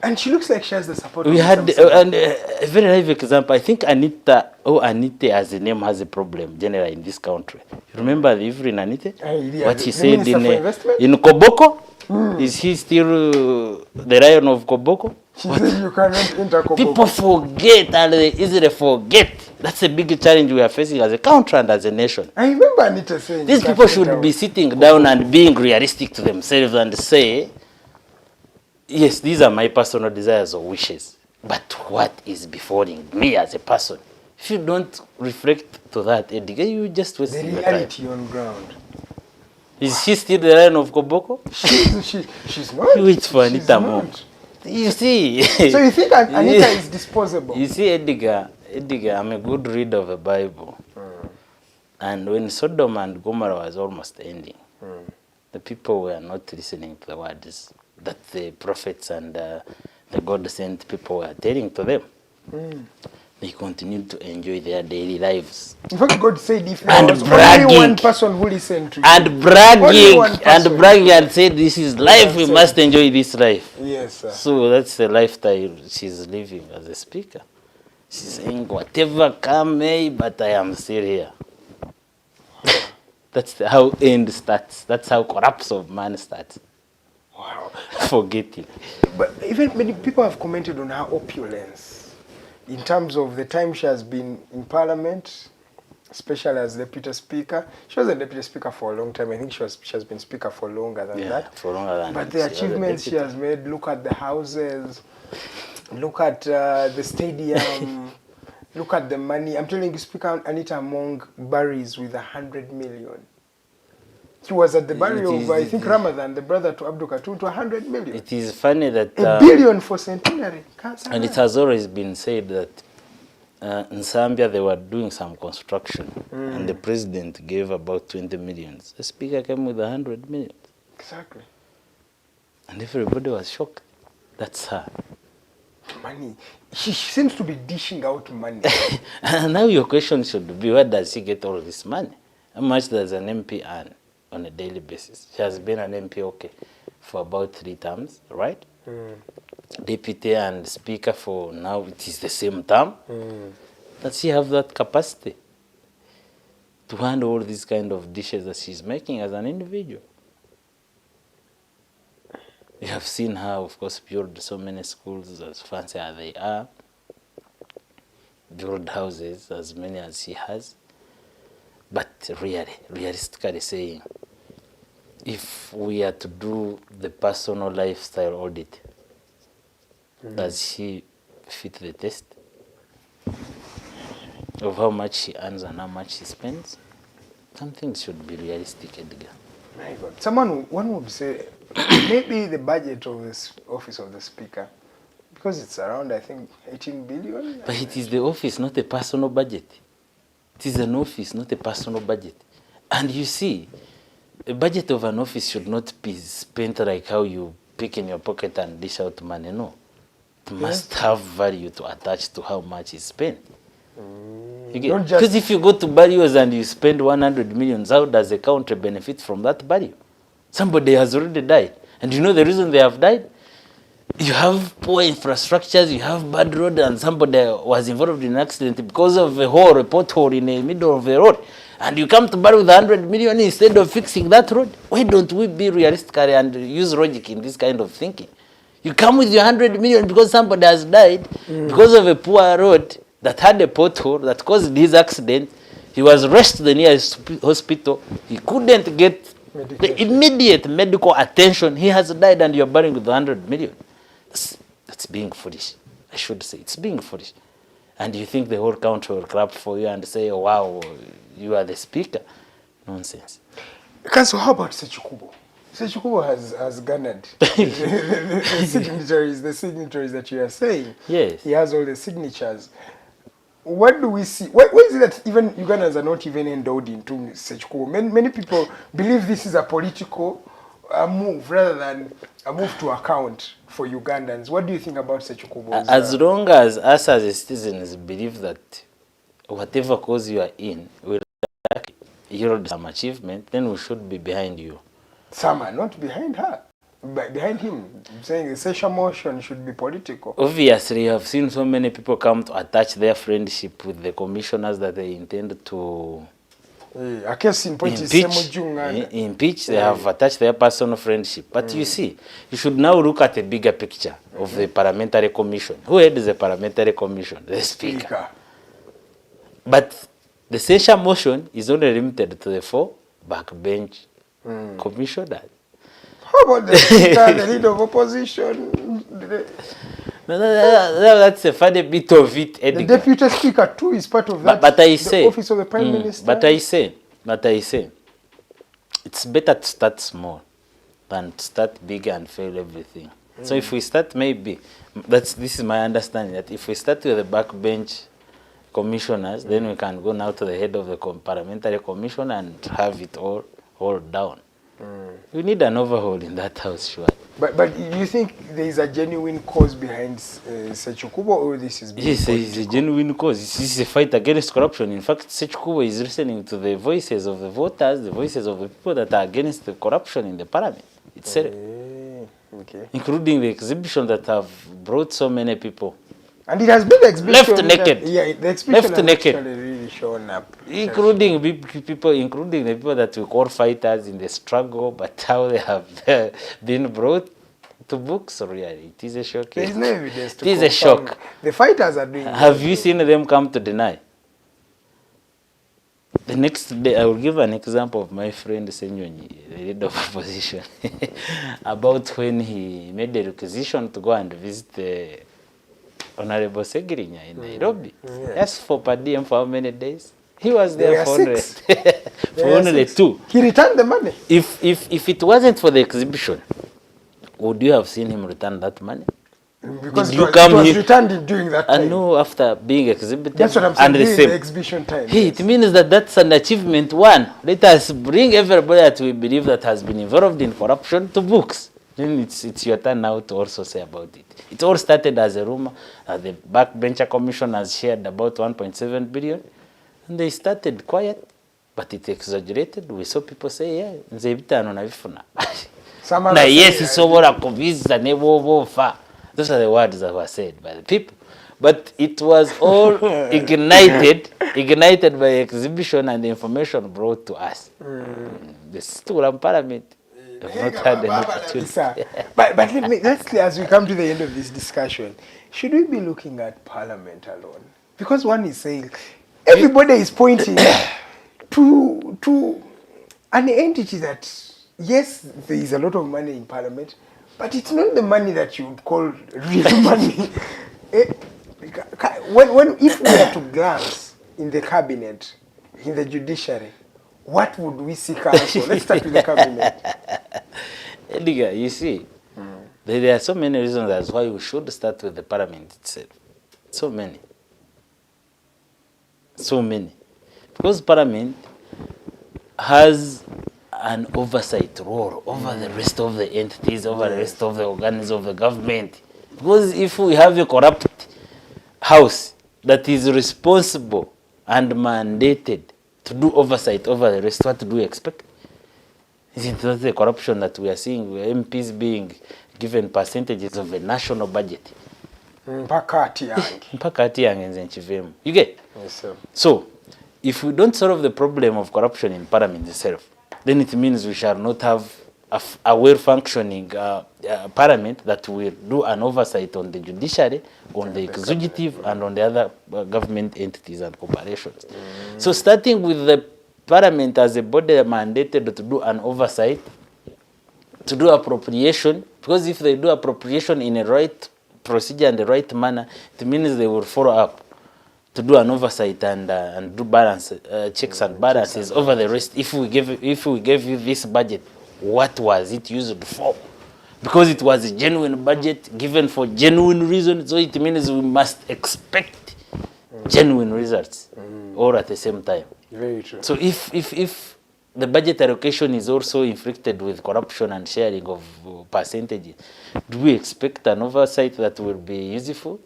And she looks like she has the support We of had a very live example. I think Anita as a name has a problem generally in this country. You remember the Evelyn Anita? Yeah, what she said in Koboko? Koboko? Is he still the lion of Koboko? She said you cannot enter Koboko. People forget and they easily forget. That's a big challenge we are facing as a country and as a nation. I remember Anita saying These people should be sitting down and being realistic to themselves and say, yes, these are my personal desires or wishes, but what is befalling me as a person? If you don't reflect to that, Edgar, you just waste the your time. reality on ground. Is she still the lion of Koboko? She's not. You wait for She's Anita more. not. You see. So you think Anita is disposable? You see, Edgar, I'm a good reader of the Bible. And when Sodom and Gomorrah was almost ending, the people were not listening to the words that the prophets and the God-sent people were telling to them. They continued to enjoy their daily lives. In fact, God said if there And was bragging. only one person who listened to you. And bragging and said, this is life, we must enjoy this life. Yes, sir. So that's the lifestyle she's living as a speaker. She's saying, whatever come may, but I am still here. That's how end starts. That's how corruption of man starts. Wow. Forget it. But even many people have commented on her opulence in terms of the time she has been in Parliament, especially as Deputy Speaker. She wasn't Deputy Speaker for a long time. I think she has been Speaker for longer than that. For longer than But that. the achievements she has made, look at the houses, look at the stadium, look at the money. I'm telling you, Speaker Anita Among buries with 100 million. He was at the burial of, I think, Ramadan, the brother to Abdul Kato, to 100 million. It is funny that... $1 billion for centenary. And it has always been said that in Zambia they were doing some construction and the president gave about 20 million. The speaker came with 100 million. Exactly. And everybody was shocked. That's her. Money. She seems to be dishing out money. And now your question should be, where does she get all this money? How much does an MP earn on a daily basis? She has been an MP, okay, for about 3 terms, right? Deputy and speaker for now, it is the same term. Does she have that capacity to handle all these kind of dishes that she's making as an individual? You have seen her, of course, build so many schools, as fancy as they are, build houses, as many as she has. But really, realistically saying, if we are to do the personal lifestyle audit, does she fit the test of how much she earns and how much she spends? Something should be realistic, Edgar. My God. One would say, maybe the budget of this office of the speaker, because it's around, I think, 18 billion. But it is the office, not a personal budget. It is an office, not a personal budget. And you see, a budget of an office should not be spent like how you pick in your pocket and dish out money. No. It must have value to attach to how much is spent. Because if you go to burials and you spend 100 million, how does the country benefit from that burial? Somebody has already died. And you know the reason they have died? You have poor infrastructures, you have bad road, and somebody was involved in an accident because of a hole, a pothole in the middle of the road. And you come to bury with 100 million instead of fixing that road. Why don't we be realistic and use logic in this kind of thinking? You come with your 100 million because somebody has died because of a poor road that had a pothole that caused his accident. He was rushed to the nearest hospital. He couldn't get the immediate medical attention. He has died and you're burying with 100 million. That's being foolish. I should say it's being foolish. And you think the whole country will clap for you and say, oh, wow, you are the speaker? Nonsense. So how about Sechikubo? Sechikubo has garnered the signatories that you are saying. Yes. He has all the signatures. What do we see? Why is it that even Ugandans are not even endowed into Sechikubo? Many people believe this is a political move rather than a move to account for Ugandans. What do you think about Sechikubo's? As long as us as citizens believe that whatever cause you are in will yield some achievement, then we should be behind you. Some are not behind her. Behind him, saying the session motion should be political. Obviously, you have seen so many people come to attach their friendship with the commissioners that they intend to A case in point is impeach, they have attached their personal friendship. But you see, you should now look at the bigger picture of the Parliamentary Commission. Who heads the Parliamentary Commission? The Speaker. But the censure motion is only limited to the 4 backbench commissioners. How about the Speaker, the leader of opposition? That's a funny bit of it, Edgar. The Deputy Speaker too is part of that. But I say, the office of the Prime Minister. But I say, it's better to start small than to start big and fail everything. So if we start, maybe this is my understanding, that if we start with the backbench commissioners, then we can go now to the head of the Parliamentary Commission and have it all down. We need an overhaul in that house, sure. But you think there is a genuine cause behind Sechukubo, or this is? Yes, there is a genuine cause. This is a fight against corruption. In fact, Sechukubo is listening to the voices of the voters, the voices of the people that are against the corruption in the parliament itself, including the exhibition that have brought so many people. And it has been the exhibition left naked. The exhibition left naked. Actually really shown up. Including the people that we call fighters in the struggle, but how they have been brought to books, really. It is a shock. There is no evidence to It is a shock. The fighters are doing. Have you seen them come to deny? The next day, I will give an example of my friend Senyonyi, the leader of opposition, about when he made a requisition to go and visit the Honorable Segirinya in Nairobi. Yes, for per diem for how many days? He was there for only 2. He returned the money. If it wasn't for the exhibition, would you have seen him return that money? Because it was returned during that time. I know, after being exhibited. That's what I'm saying, during the exhibition time. Hey, it means that that's an achievement one. Let us bring everybody that we believe that has been involved in corruption to books. Then it's your turn now to also say about it. It all started as a rumor. The backbencher commission has shared about 1.7 billion. And they started quiet, but it exaggerated. We saw people say, yeah, nzebitano na bifuna. Na yes, isobora kubiza nebobofa. Those are the words that were said by the people. But it was all ignited by exhibition and the information brought to us. The Sturam Parliament. Not had an opportunity. But let's, as we come to the end of this discussion, should we be looking at Parliament alone? Because one is saying, everybody is pointing to an entity that, yes, there is a lot of money in Parliament, but it's not the money that you would call real money. If we were to glance in the cabinet, in the judiciary, what would we see council? Let's start with the cabinet. Edgar, you see, there are so many reasons as why we should start with the parliament itself. So many. Because parliament has an oversight role over the rest of the entities, over the rest of the organs of the government. Because if we have a corrupt house that is responsible and mandated to do oversight over the rest, what do we expect? Isn't that the corruption that we are seeing, where MPs being given percentages of the national budget? You get? Yes, sir. So, if we don't solve the problem of corruption in parliament itself, then it means we shall not have a well-functioning parliament that will do an oversight on the judiciary, on the executive, and on the other government entities and corporations. So starting with the parliament as a body mandated to do an oversight, to do appropriation, because if they do appropriation in a right procedure and the right manner, it means they will follow up to do an oversight and do balance, checks and balances over the rest. If we gave you this budget, what was it used for? Because it was a genuine budget given for genuine reasons, so it means we must expect genuine results all at the same time. Very true. So if the budget allocation is also inflicted with corruption and sharing of percentages, do we expect an oversight that will be useful,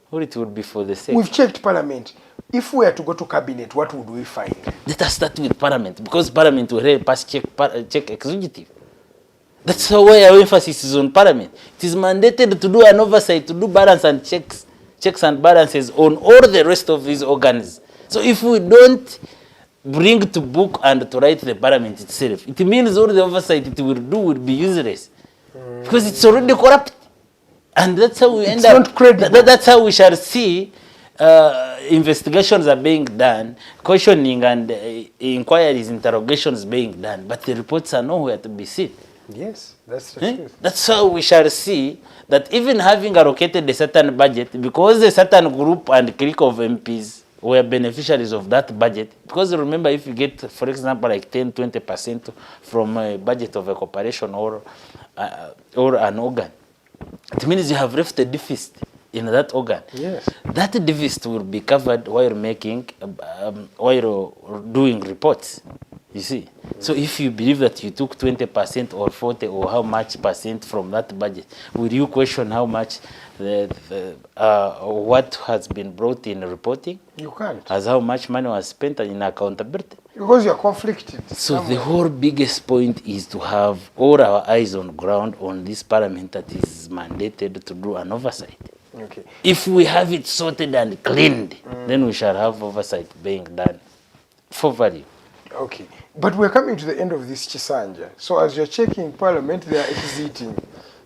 or it will be for the sake? We've checked parliament. If we were to go to cabinet, what would we find? Let us start with parliament, because parliament will help us check executive. That's why our emphasis is on parliament. It is mandated to do an oversight, to do balance and checks and balances on all the rest of these organs. So if we don't bring to book and to write the parliament itself. It means all the oversight it will do will be useless because it's already corrupt. And that's how we end up. That's how we shall see investigations are being done, questioning and inquiries, interrogations being done, but the reports are nowhere to be seen. Yes, that's the truth. That's how we shall see that even having allocated a certain budget, because a certain group and clique of MPs were beneficiaries of that budget, because remember, if you get, for example, like 10-20% from a budget of a corporation or an organ, it means you have left a deficit in that organ. Yes. That deficit will be covered while making, while doing reports. You see, so if you believe that you took 20% or 40 or how much percent from that budget, will you question how much what has been brought in reporting? You can't. As how much money was spent in accountability? Because you're conflicted. So somewhere. The whole biggest point is to have all our eyes on ground on this parliament that is mandated to do an oversight. Okay. If we have it sorted and cleaned, then we shall have oversight being done for value. Okay, but we're coming to the end of this Chisanja. So as you're checking Parliament, they are exiting,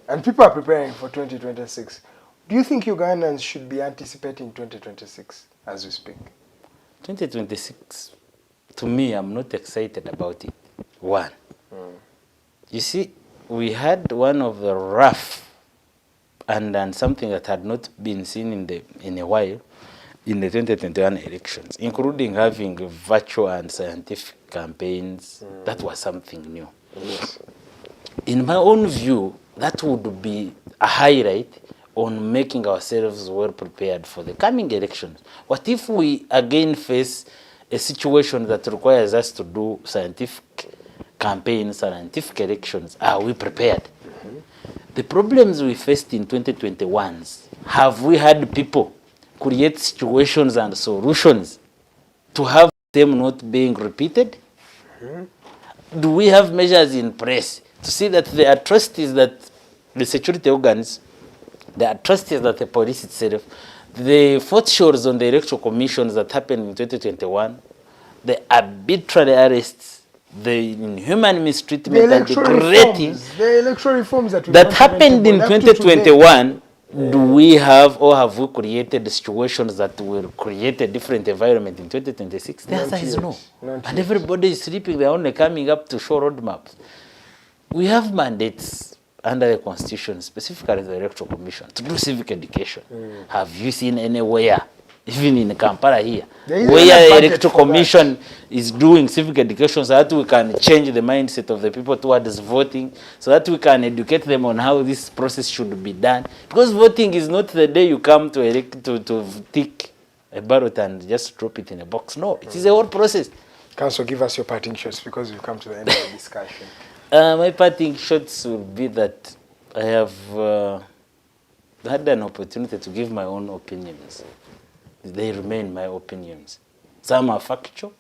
and people are preparing for 2026. Do you think Ugandans should be anticipating 2026 as we speak? 2026, to me, I'm not excited about it. One, you see, we had one of the rough and something that had not been seen in a while in the 2021 elections, including having virtual and scientific campaigns. That was something new. Yes. In my own view, that would be a highlight on making ourselves well prepared for the coming elections. What if we again face a situation that requires us to do scientific campaigns, scientific elections? Are we prepared? The problems we faced in 2021s, have we had people create situations and solutions to have them not being repeated? Do we have measures in place to see that the atrocities that the security organs, the atrocities that the police itself, the forfeitures on the electoral commissions that happened in 2021, the arbitrary arrests, the inhuman mistreatment and degrading the electoral reforms that happened in 2021, do we have or have we created situations that will create a different environment in 2026? The answer is no. And everybody is sleeping, they're only coming up to show roadmaps. We have mandates under the Constitution, specifically the Electoral Commission, to do civic education. Have you seen anywhere, even in Kampala here, where the Electoral Commission is doing civic education so that we can change the mindset of the people towards voting, so that we can educate them on how this process should be done? Because voting is not the day you come to elect to tick a ballot and just drop it in a box. No, it is a whole process. Council, give us your parting shots because we've come to the end of the discussion. My parting shots will be that I have had an opportunity to give my own opinions. They remain my opinions. Some are factual,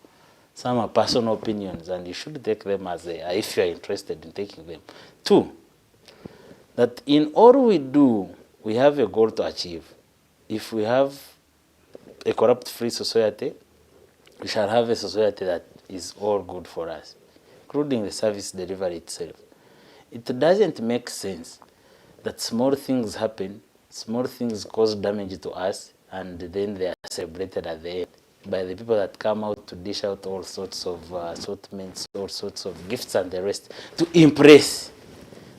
some are personal opinions, and you should take them as they are if you are interested in taking them. Two, that in all we do, we have a goal to achieve. If we have a corrupt-free society, we shall have a society that is all good for us, including the service delivery itself. It doesn't make sense that small things happen, small things cause damage to us, and then they are celebrated at the end by the people that come out to dish out all sorts of assortments, all sorts of gifts and the rest, to impress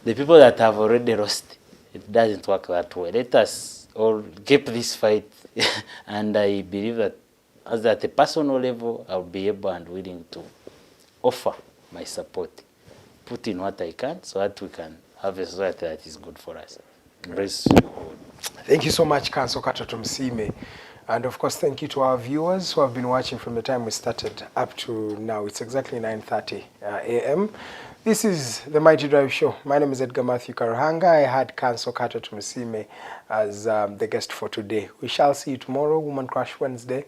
the people that have already lost. It doesn't work that way. Let us all keep this fight, and I believe that at a personal level, I'll be able and willing to offer my support, put in what I can, so that we can have a society that is good for us. Bless you all. Thank you so much, Council Kato Tumusiime. And of course, thank you to our viewers who have been watching from the time we started up to now. It's exactly 9:30 a.m. This is the Mighty Drive Show. My name is Edgar Matthew Karuhanga. I had Council Kato Tumusiime as the guest for today. We shall see you tomorrow, Woman Crush Wednesday.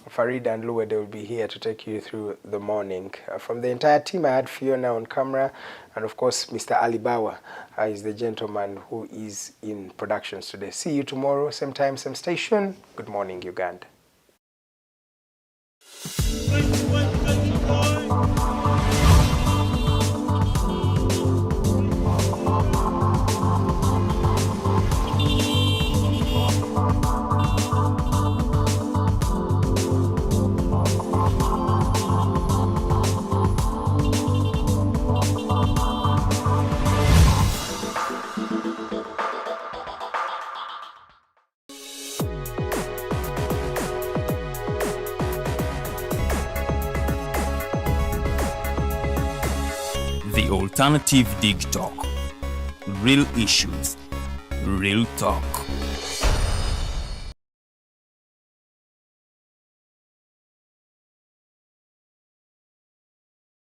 Farid and Luwede will be here to take you through the morning. From the entire team, I had Fiona on camera, and of course, Mr. Alibawa is the gentleman who is in productions today. See you tomorrow, same time, same station. Good morning, Uganda. Alternative Dig Talk. Real issues, real talk.